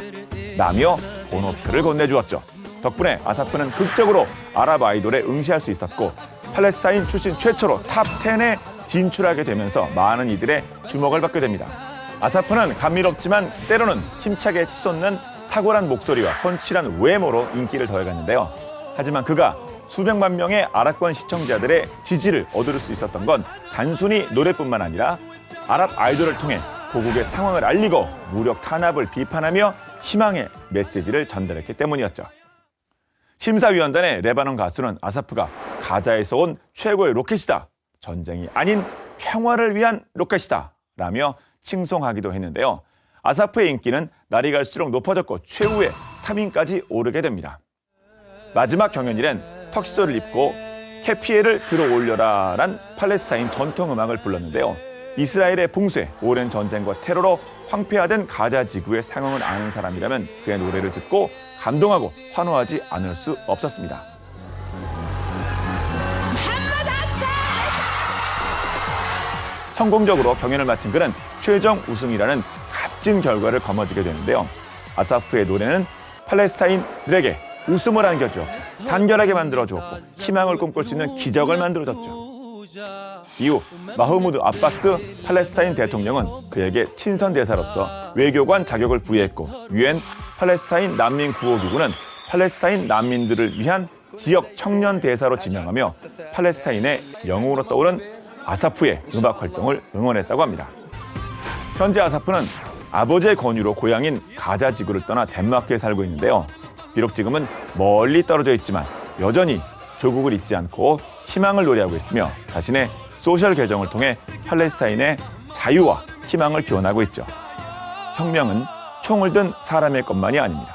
라며 번호표를 건네주었죠. 덕분에 아사프는 극적으로 아랍 아이돌에 응시할 수 있었고 팔레스타인 출신 최초로 탑 10에 진출하게 되면서 많은 이들의 주목을 받게 됩니다. 아사프는 감미롭지만 때로는 힘차게 치솟는 탁월한 목소리와 훤칠한 외모로 인기를 더해갔는데요. 하지만 그가 수백만 명의 아랍권 시청자들의 지지를 얻을 수 있었던 건 단순히 노래뿐만 아니라 아랍 아이돌을 통해 고국의 상황을 알리고 무력 탄압을 비판하며 희망의 메시지를 전달했기 때문이었죠. 심사위원단의 레바논 가수는 아사프가 가자에서 온 최고의 로켓이다. 전쟁이 아닌 평화를 위한 로켓이다. 라며 칭송하기도 했는데요. 아사프의 인기는 날이 갈수록 높아졌고 최후의 3인까지 오르게 됩니다. 마지막 경연일엔 턱시도를 입고 캐피에를 들어 올려라란 팔레스타인 전통음악을 불렀는데요. 이스라엘의 붕괴, 오랜 전쟁과 테러로 황폐화된 가자 지구의 상황을 아는 사람이라면 그의 노래를 듣고 감동하고 환호하지 않을 수 없었습니다. 성공적으로 경연을 마친 그는 최종 우승이라는 값진 결과를 거머쥐게 되는데요. 아사프의 노래는 팔레스타인들에게 웃음을 안겨주었고 단결하게 만들어주었고 희망을 꿈꿀 수 있는 기적을 만들어줬죠. 이후 마흐무드 아바스 팔레스타인 대통령은 그에게 친선 대사로서 외교관 자격을 부여했고 유엔 팔레스타인 난민 구호기구는 팔레스타인 난민들을 위한 지역 청년 대사로 지명하며 팔레스타인의 영웅으로 떠오른 아사프의 음악 활동을 응원했다고 합니다. 현재 아사프는 아버지의 권유로 고향인 가자 지구를 떠나 덴마크에 살고 있는데요. 비록 지금은 멀리 떨어져 있지만 여전히 조국을 잊지 않고 희망을 노래하고 있으며 자신의 소셜 계정을 통해 팔레스타인의 자유와 희망을 기원하고 있죠. 혁명은 총을 든 사람의 것만이 아닙니다.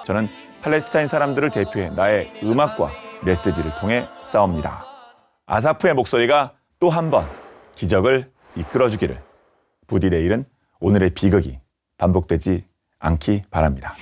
저는 팔레스타인 사람들을 대표해 나의 음악과 메시지를 통해 싸웁니다. 아사프의 목소리가 또 한 번 기적을 이끌어주기를. 부디 내일은 오늘의 비극이 반복되지 않기 바랍니다.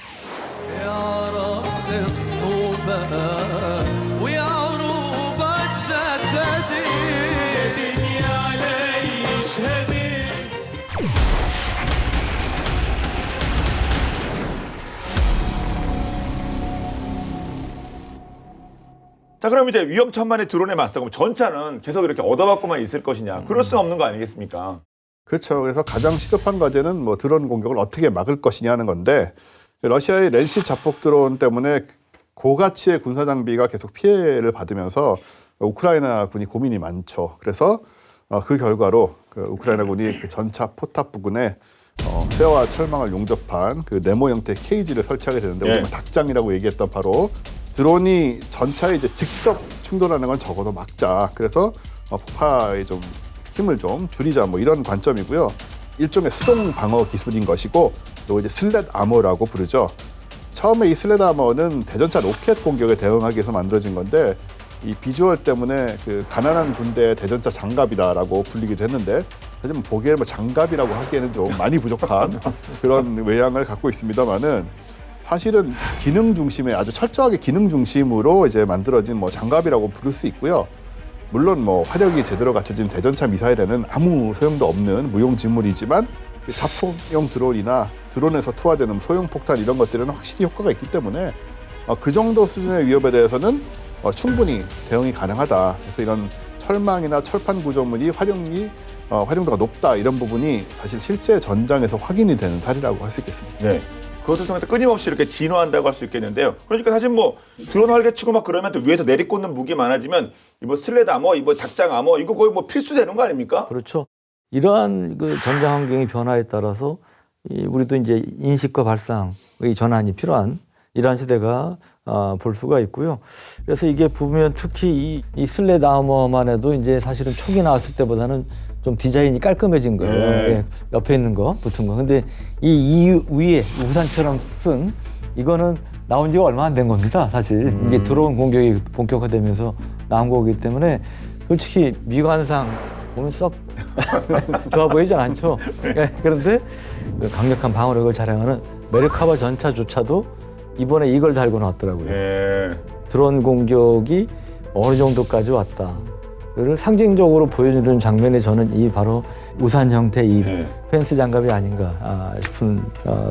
자, 그럼 이제 위험천만의 드론에 맞서고 전차는 계속 이렇게 얻어맞고만 있을 것이냐. 그럴 수 없는 거 아니겠습니까? 그렇죠. 그래서 가장 시급한 과제는 뭐 드론 공격을 어떻게 막을 것이냐 하는 건데 러시아의 렌시 자폭 드론 때문에 고가치의 군사 장비가 계속 피해를 받으면서 우크라이나 군이 고민이 많죠. 그래서 그 결과로 그 우크라이나 군이 그 전차 포탑 부근에 쇠와 철망을 용접한 그 네모 형태의 케이지를 설치하게 되는데 네. 우리가 닭장이라고 얘기했던 바로 드론이 전차에 이제 직접 충돌하는 건 적어도 막자. 그래서 폭파의 좀 힘을 좀 줄이자 뭐 이런 관점이고요. 일종의 수동 방어 기술인 것이고 또 이제 슬랫 아머라고 부르죠. 처음에 이 슬랫 아머는 대전차 로켓 공격에 대응하기 위해서 만들어진 건데 이 비주얼 때문에 그 가난한 군대의 대전차 장갑이다라고 불리기도 했는데 하지만 보기에는 뭐 장갑이라고 하기에는 좀 많이 부족한 그런 외양을 갖고 있습니다만은 사실은 기능 중심의 아주 철저하게 기능 중심으로 이제 만들어진 뭐 장갑이라고 부를 수 있고요. 물론 뭐 화력이 제대로 갖춰진 대전차 미사일에는 아무 소용도 없는 무용지물이지만 그 자폭용 드론이나 드론에서 투하되는 소형 폭탄 이런 것들은 확실히 효과가 있기 때문에 그 정도 수준의 위협에 대해서는 충분히 대응이 가능하다. 그래서 이런 철망이나 철판 구조물이 활용도가 높다 이런 부분이 사실 실제 전장에서 확인이 되는 사례라고 할 수 있겠습니다. 네. 그것을 통해서 끊임없이 이렇게 진화한다고 할 수 있겠는데요. 그러니까 사실 뭐 드론 활개치고 막 그러면 또 위에서 내리꽂는 무기 많아지면 이거 슬레드 아머, 이거 닭장 아머 이거 거의 뭐 필수 되는 거 아닙니까? 그렇죠. 이러한 그 전장 환경의 변화에 따라서 우리도 이제 인식과 발상의 전환이 필요한 이러한 시대가 볼 수가 있고요. 그래서 이게 보면 특히 이 슬레드 아머만 해도 이제 사실은 초기 나왔을 때보다는 좀 디자인이 깔끔해진 거예요. 예, 옆에 있는 거, 붙은 거. 근데 이 위에 우산처럼 쓴 이거는 나온 지가 얼마 안 된 겁니다. 사실 이제 드론 공격이 본격화되면서 나온 거기 때문에 솔직히 미관상 보면 썩 좋아 보이진 않죠. 예, 그런데 강력한 방어력을 자랑하는 메르카바 전차조차도 이번에 이걸 달고 나왔더라고요. 예. 드론 공격이 어느 정도까지 왔다. 를 상징적으로 보여주는 장면이 저는 이 바로 우산 형태 이 펜스 장갑이 아닌가 싶은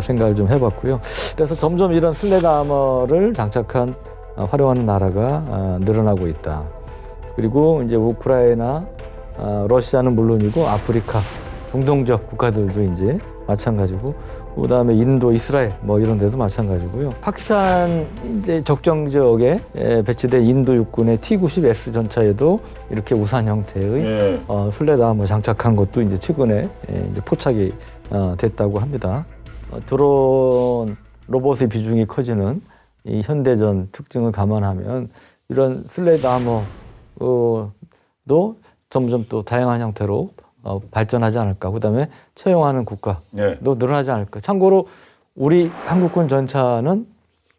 생각을 좀 해봤고요. 그래서 점점 이런 슬레드 아머를 장착한 활용하는 나라가 늘어나고 있다. 그리고 이제 우크라이나, 러시아는 물론이고 아프리카, 중동적 국가들도 이제 마찬가지고, 그다음에 인도, 이스라엘 뭐 이런 데도 마찬가지고요. 파키스탄 이제 적정 지역에 배치된 인도 육군의 T-90S 전차에도 이렇게 우산 형태의 술래나무 장착한 것도 이제 최근에 이제 포착이 됐다고 합니다. 드론 로봇의 비중이 커지는 이 현대전 특징을 감안하면 이런 술래나무도 점점 또 다양한 형태로 발전하지 않을까. 그다음에 채용하는 국가도 늘어나지 않을까. 참고로 우리 한국군 전차는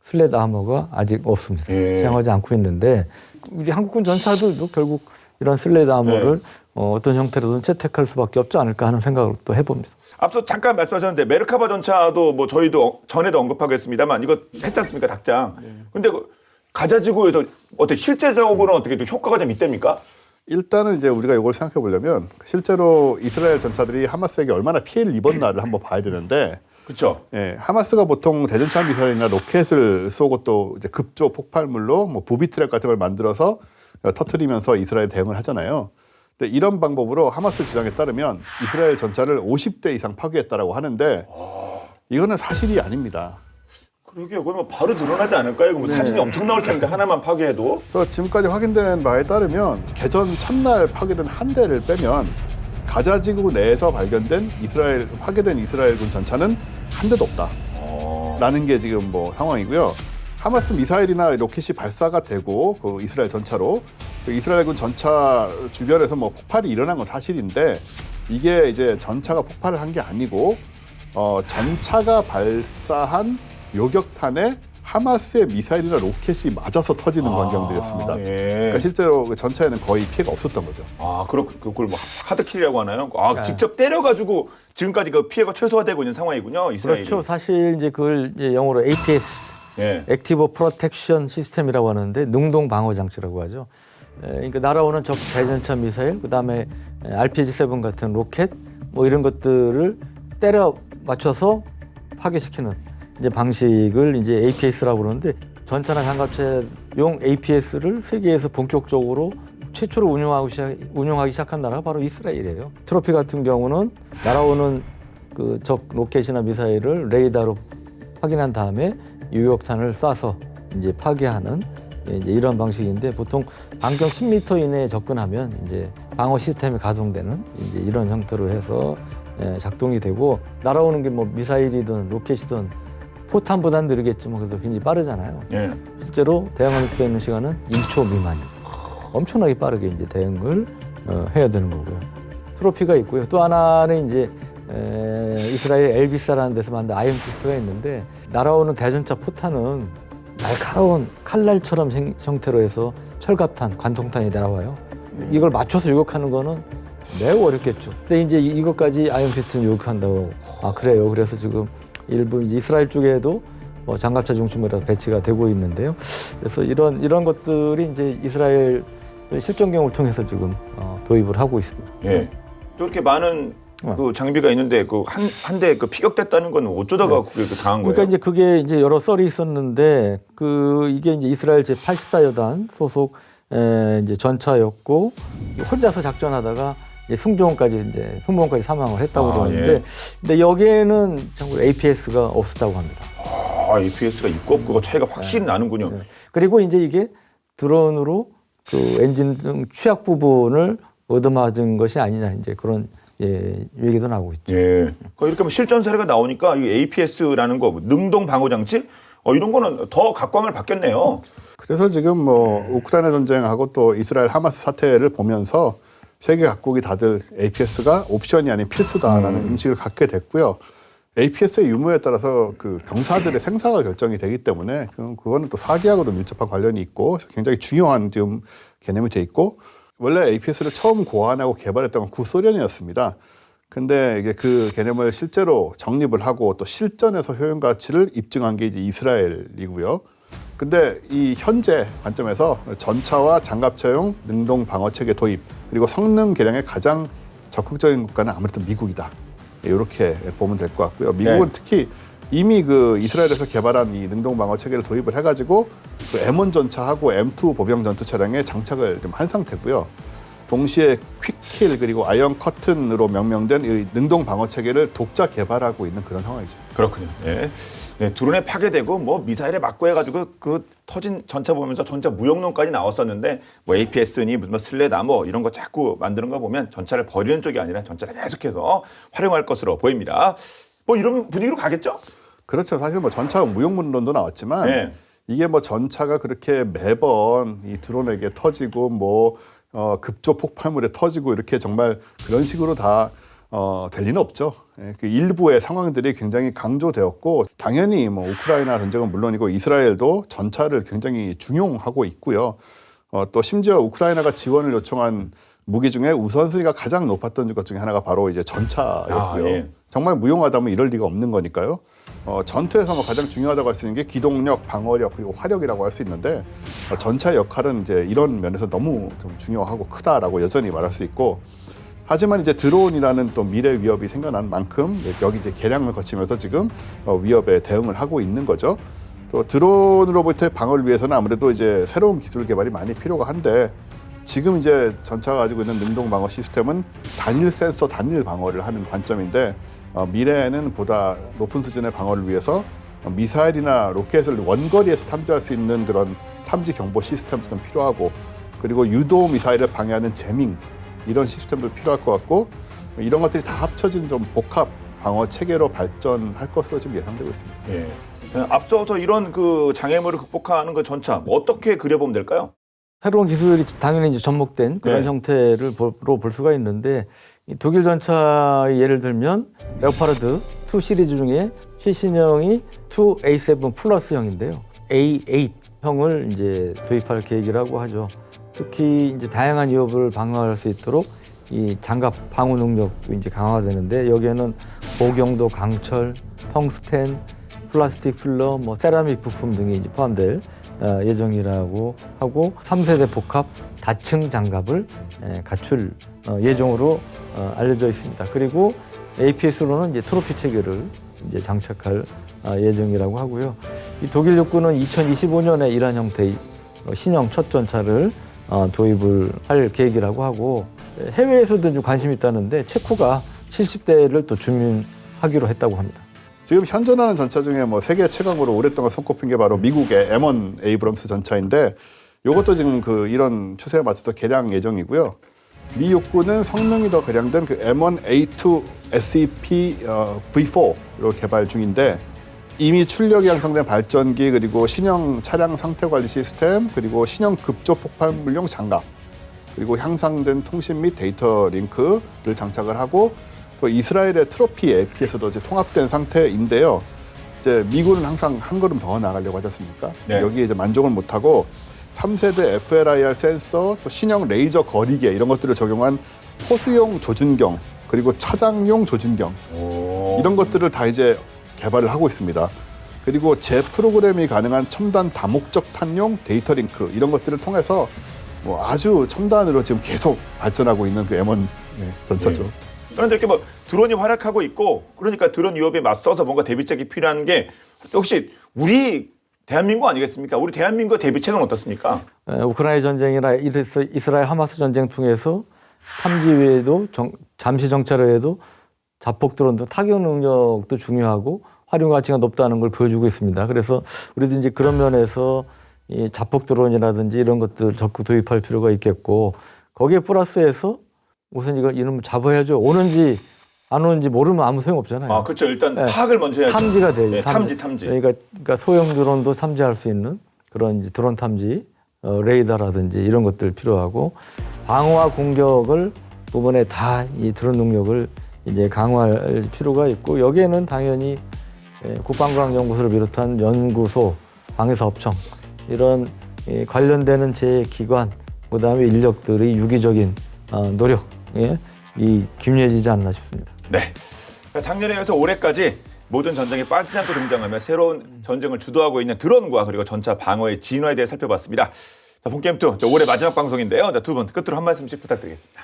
술래나무가 아직 없습니다. 사용하지 않고 있는데 우리 한국군 전차들도 결국 이런 술래나무를 어떤 형태로든 채택할 수밖에 없지 않을까 하는 생각을 또 해봅니다. 앞서 잠깐 말씀하셨는데 메르카바 전차도 뭐 저희도 전에도 언급하겠습니다만 이거 했지 않습니까, 닭장. 근데 그 가자지구에서 어떻게 실제적으로는 어떻게 또 효과가 좀 있답니까? 일단은 이제 우리가 이걸 생각해 보려면 실제로 이스라엘 전차들이 하마스에게 얼마나 피해를 입었나를 한번 봐야 되는데, 그렇죠. 예, 하마스가 보통 대전차 미사일이나 로켓을 쏘고 또 이제 급조 폭발물로 뭐 부비 트랩 같은 걸 만들어서 터트리면서 이스라엘 대응을 하잖아요. 근데 이런 방법으로 하마스 주장에 따르면 이스라엘 전차를 50대 이상 파괴했다라고 하는데 이거는 사실이 아닙니다. 그러게요. 그러면 바로 드러나지 않을까요? 그럼 사진이 엄청 나올 텐데 하나만 파괴해도. 그래서 지금까지 확인된 바에 따르면 개전 첫날 파괴된 한 대를 빼면 가자지구 내에서 발견된 파괴된 이스라엘군 전차는 한 대도 없다라는 게 지금 뭐 상황이고요. 하마스 미사일이나 로켓이 발사가 되고 그 이스라엘 전차로 그 이스라엘군 전차 주변에서 뭐 폭발이 일어난 건 사실인데 이게 이제 전차가 폭발을 한 게 아니고 전차가 발사한 요격탄에 하마스의 미사일이나 로켓이 맞아서 터지는 광경들이었습니다. 그러니까 실제로 그 전차에는 거의 피해가 없었던 거죠. 그걸 뭐 하드킬이라고 하나요? 직접 때려가지고 지금까지 그 피해가 최소화되고 있는 상황이군요, 이스라엘이. 그렇죠. 사실 이제 그걸 이제 영어로 APS, 액티브 프로텍션 시스템이라고 하는데 능동 방어 장치라고 하죠. 그러니까 날아오는 적 대전차 미사일, 그다음에 RPG-7 같은 로켓 뭐 이런 것들을 때려 맞춰서 파괴시키는 이제 방식을 이제 APS라고 그러는데 전차나 장갑차용 APS를 세계에서 본격적으로 최초로 운용하기 시작한 나라가 바로 이스라엘이에요. 트로피 같은 경우는 날아오는 그 적 로켓이나 미사일을 레이더로 확인한 다음에 유격탄을 쏴서 이제 파괴하는 이제 이런 방식인데 보통 반경 10m 이내에 접근하면 이제 방어 시스템이 가동되는 이제 이런 형태로 해서 작동이 되고 날아오는 게 뭐 미사일이든 로켓이든 포탄보다는 느리겠지만 그래도 굉장히 빠르잖아요. 실제로 대응할 수 있는 시간은 1초 미만이에요. 엄청나게 빠르게 이제 대응을 해야 되는 거고요. 트로피가 있고요. 또 하나는 이제 이스라엘 엘비스라는 데서 만든 아이언피스트가 있는데 날아오는 대전차 포탄은 날카로운 칼날처럼 형태로 해서 철갑탄, 관통탄이 날아와요. 이걸 맞춰서 요격하는 거는 매우 어렵겠죠. 근데 이제 이것까지 아이언피스트는 요격한다고. 그래요. 그래서 지금 일부 이스라엘 쪽에도 뭐 장갑차 중심으로 배치가 되고 있는데요. 그래서 이런 것들이 이제 이스라엘 실전 경우를 통해서 지금 도입을 하고 있습니다. 또 이렇게 많은 그 장비가 있는데 그 한 대 그 피격됐다는 건 어쩌다가 그게 당한 거예요? 그러니까 이제 그게 이제 여러 썰이 있었는데 이게 이제 이스라엘 제84여단 소속 이제 전차였고 혼자서 작전하다가 승무원까지 사망을 했다고 그러는데 근데 여기에는 참고로 APS가 없었다고 합니다. APS가 있고 없고가 차이가 확실히 나는군요. 그리고 이제 이게 드론으로 그 엔진 등 취약 부분을 얻어맞은 것이 아니냐 이제 그런 얘기도 나오고 있죠. 이렇게 뭐 실전 사례가 나오니까 이 APS라는 거 능동 방어 장치 이런 거는 더 각광을 받겠네요. 그래서 지금 뭐 우크라이나 전쟁하고 또 이스라엘 하마스 사태를 보면서 세계 각국이 다들 APS가 옵션이 아닌 필수다라는 인식을 갖게 됐고요. APS의 유무에 따라서 그 병사들의 생사가 결정이 되기 때문에 그거는 또 사기하고도 밀접한 관련이 있고 굉장히 중요한 지금 개념이 돼 있고 원래 APS를 처음 고안하고 개발했던 건 구소련이었습니다. 근데 이게 그 개념을 실제로 정립을 하고 또 실전에서 효용 가치를 입증한 게 이제 이스라엘이고요. 근데 이 현재 관점에서 전차와 장갑차용 능동 방어 체계 도입 그리고 성능 개량에 가장 적극적인 국가는 아무래도 미국이다. 이렇게 보면 될 것 같고요. 미국은 특히 이미 그 이스라엘에서 개발한 이 능동 방어 체계를 도입을 해가지고 그 M1 전차하고 M2 보병 전투 차량에 장착을 좀 한 상태고요. 동시에 퀵킬 그리고 아이언 커튼으로 명명된 이 능동 방어 체계를 독자 개발하고 있는 그런 상황이죠. 그렇군요. 예. 네, 드론에 파괴되고 뭐 미사일에 맞고 해가지고 그 터진 전차 보면서 전차 무용론까지 나왔었는데 뭐 APS니 무슨 슬레다 뭐 이런 거 자꾸 만드는 거 보면 전차를 버리는 쪽이 아니라 전차를 계속해서 활용할 것으로 보입니다. 뭐 이런 분위기로 가겠죠? 그렇죠. 사실 뭐 전차 무용론도 나왔지만 네. 이게 뭐 전차가 그렇게 매번 이 드론에게 터지고 뭐 급조 폭발물에 터지고 이렇게 정말 그런 식으로 다 될 리는 없죠. 예, 그 일부의 상황들이 굉장히 강조되었고 당연히 뭐 우크라이나 전쟁은 물론이고 이스라엘도 전차를 굉장히 중용하고 있고요. 또 심지어 우크라이나가 지원을 요청한 무기 중에 우선순위가 가장 높았던 것 중에 하나가 바로 이제 전차였고요. 예. 정말 무용하다면 이럴 리가 없는 거니까요. 전투에서 뭐 가장 중요하다고 할 수 있는 게 기동력, 방어력 그리고 화력이라고 할 수 있는데 전차의 역할은 이제 이런 면에서 너무 좀 중요하고 크다라고 여전히 말할 수 있고. 하지만 이제 드론이라는 또 미래 위협이 생겨난 만큼 여기 이제 개량을 거치면서 지금 위협에 대응을 하고 있는 거죠. 또 드론으로부터의 방어를 위해서는 아무래도 이제 새로운 기술 개발이 많이 필요가 한데 지금 이제 전차가 가지고 있는 능동 방어 시스템은 단일 센서 단일 방어를 하는 관점인데 미래에는 보다 높은 수준의 방어를 위해서 미사일이나 로켓을 원거리에서 탐지할 수 있는 그런 탐지 경보 시스템도 좀 필요하고 그리고 유도 미사일을 방해하는 재밍 이런 시스템도 필요할 것 같고 이런 것들이 다 합쳐진 좀 복합 방어 체계로 발전할 것으로 지금 예상되고 있습니다. 예. 앞서서 이런 그 장애물을 극복하는 그 전차 뭐 어떻게 그려보면 될까요? 새로운 기술이 당연히 이제 접목된 그런 네. 형태로 볼 수가 있는데 이 독일 전차의 예를 들면 레오파르드 2 시리즈 중에 최신형이 2A7 플러스형인데요. A8형을 이제 도입할 계획이라고 하죠. 특히 이제 다양한 위협을 방어할 수 있도록 이 장갑 방어 능력도 이제 강화되는데 여기에는 고경도 강철, 텅스텐, 플라스틱 필러, 뭐 세라믹 부품 등이 이제 포함될 예정이라고 하고 3세대 복합 다층 장갑을 갖출 예정으로 알려져 있습니다. 그리고 APS로는 이제 트로피 체계를 이제 장착할 예정이라고 하고요. 이 독일 육군은 2025년에 이러한 형태의 신형 첫 전차를 도입을 할 계획이라고 하고 해외에서도 좀 관심이 있다는데 체코가 70대를 또 주문하기로 했다고 합니다. 지금 현존하는 전차 중에 뭐 세계 최강으로 오랫동안 손꼽힌 게 바로 미국의 M1 에이브럼스 전차인데 이것도 지금 그 이런 추세에 맞춰서 개량 예정이고요. 미 육군은 성능이 더 개량된 그 M1A2 SEP V4로 개발 중인데 이미 출력이 양성된 발전기 그리고 신형 차량 상태 관리 시스템 그리고 신형 급조 폭발물용 장갑 그리고 향상된 통신 및 데이터 링크를 장착을 하고 또 이스라엘의 트로피 APS도 이제 통합된 상태인데요. 이제 미군은 항상 한 걸음 더 나가려고 하지 않습니까? 네. 여기에 이제 만족을 못하고 3세대 FLIR 센서 또 신형 레이저 거리계 이런 것들을 적용한 포수용 조준경 그리고 차장용 조준경 이런 것들을 다 이제 개발을 하고 있습니다. 그리고 재프로그램이 가능한 첨단 다목적 탄용 데이터 링크 이런 것들을 통해서 뭐 아주 첨단으로 지금 계속 발전하고 있는 그 M1 전차죠. 네. 그런데 이렇게 뭐 드론이 활약하고 있고 그러니까 드론 위협에 맞서서 뭔가 대비책이 필요한 게 혹시 우리 대한민국 아니겠습니까? 우리 대한민국 대비책은 어떻습니까? 우크라이나 전쟁이나 이스라엘 하마스 전쟁 통해서 탐지 외에도 잠시 정찰 외에도 자폭 드론도 타격 능력도 중요하고 활용 가치가 높다는 걸 보여주고 있습니다. 그래서 우리도 이제 그런 면에서 이 자폭 드론이라든지 이런 것들 적극 도입할 필요가 있겠고 거기에 플러스해서 우선 이놈을 잡아야죠. 오는지 안 오는지 모르면 아무 소용 없잖아요. 아, 그렇죠. 일단 네. 파악을 먼저 해야죠. 탐지가 돼요. 네, 탐지. 그러니까 소형 드론도 탐지할 수 있는 그런 이제 드론 탐지, 레이더라든지 이런 것들 필요하고 방어와 공격을 부분에 다 이 드론 능력을 이제 강화할 필요가 있고 여기에는 당연히 국방과학연구소를 비롯한 연구소, 방위사업청 이런 관련되는 제 기관 그다음에 인력들의 유기적인 노력이 기울여지지 않나 싶습니다. 네. 작년에 이어서 올해까지 모든 전쟁에 빠지지 않고 등장하며 새로운 전쟁을 주도하고 있는 드론과 그리고 전차 방어의 진화에 대해 살펴봤습니다. 자, 본게임2 올해 마지막 방송인데요. 자, 두 분 끝으로 한 말씀씩 부탁드리겠습니다.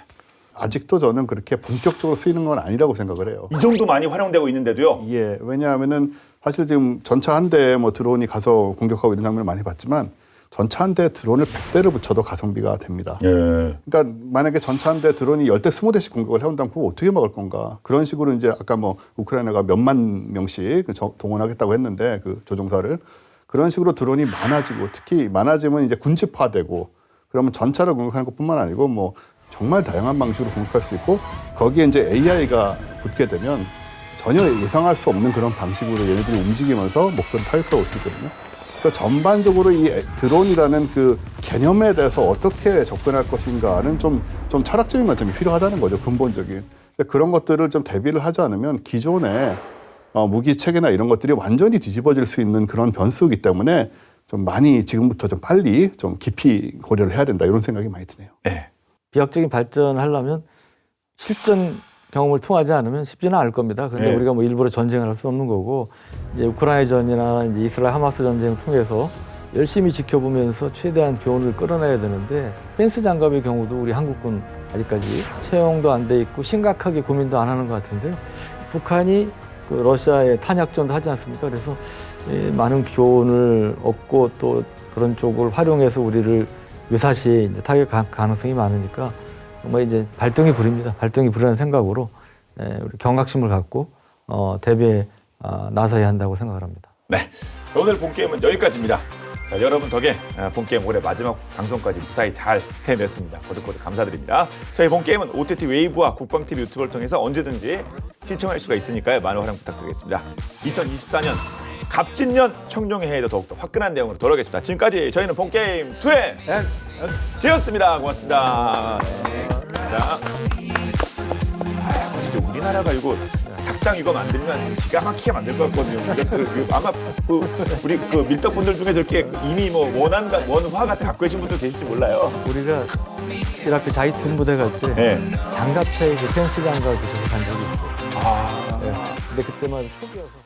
아직도 저는 그렇게 본격적으로 쓰이는 건 아니라고 생각을 해요. 이 정도 많이 활용되고 있는데도요. 예, 왜냐하면은 사실 지금 전차 한 대에 뭐 드론이 가서 공격하고 이런 장면을 많이 봤지만 전차 한 대에 드론을 100대를 붙여도 가성비가 됩니다. 예. 그러니까 만약에 전차 한 대 드론이 10대, 20대씩 공격을 해온다면 그거 어떻게 막을 건가. 그런 식으로 이제 아까 뭐 우크라이나가 몇만 명씩 동원하겠다고 했는데 그 조종사를 그런 식으로 드론이 많아지고 특히 많아지면 이제 군집화되고 그러면 전차를 공격하는 것뿐만 아니고 뭐 정말 다양한 방식으로 공격할 수 있고 거기에 이제 AI가 붙게 되면 전혀 예상할 수 없는 그런 방식으로 얘네들이 움직이면서 목표를 타격하고 올 수 있거든요. 그러니까 전반적으로 이 드론이라는 그 개념에 대해서 어떻게 접근할 것인가는 좀 철학적인 관점이 필요하다는 거죠. 근본적인. 그런 것들을 좀 대비를 하지 않으면 기존의 무기 체계나 이런 것들이 완전히 뒤집어질 수 있는 그런 변수이기 때문에 좀 많이 지금부터 좀 빨리 좀 깊이 고려를 해야 된다 이런 생각이 많이 드네요. 네. 비약적인 발전을 하려면 실전 경험을 통하지 않으면 쉽지는 않을 겁니다. 그런데 네. 우리가 뭐 일부러 전쟁을 할 수 없는 거고 이제 우크라이나전이나 이제 이스라엘 하마스 전쟁을 통해서 열심히 지켜보면서 최대한 교훈을 끌어내야 되는데 펜스 장갑의 경우도 우리 한국군 아직까지 채용도 안 돼 있고 심각하게 고민도 안 하는 것 같은데요. 북한이 그 러시아의 탄약전도 하지 않습니까? 그래서 많은 교훈을 얻고 또 그런 쪽을 활용해서 우리를 유사시 이제 타격할 가능성이 많으니까 정말 이제 발등이 불입니다. 발등이 불이라는 생각으로 우리 경각심을 갖고 대비에 나서야 한다고 생각을 합니다. 네. 오늘 본 게임은 여기까지입니다. 자, 여러분 덕에 본 게임 올해 마지막 방송까지 무사히 잘 해냈습니다. 거듭거듭 감사드립니다. 저희 본 게임은 OTT 웨이브와 국방TV 유튜브를 통해서 언제든지 시청할 수가 있으니까요. 많은 활용 부탁드리겠습니다. 2024년 갑진년 청룡의 해에도 더욱더 화끈한 내용으로 돌아오겠습니다. 지금까지 저희는 본 게임 2의 지였습니다. 고맙습니다. 자, 진짜 우리나라가 이거 닭장 이거 만들면 기가 막히게 만들 것 같거든요. 아마 우리 밀떡분들 중에서 이렇게 이미 뭐 원화 같은 갖고 계신 분들 계실지 몰라요. 우리가 이라크 자이툰 부대 갈 때 네. 장갑차에 그 펜스 장갑을 주셔서 간 적이 있어요. 근데 그때만 초기여서.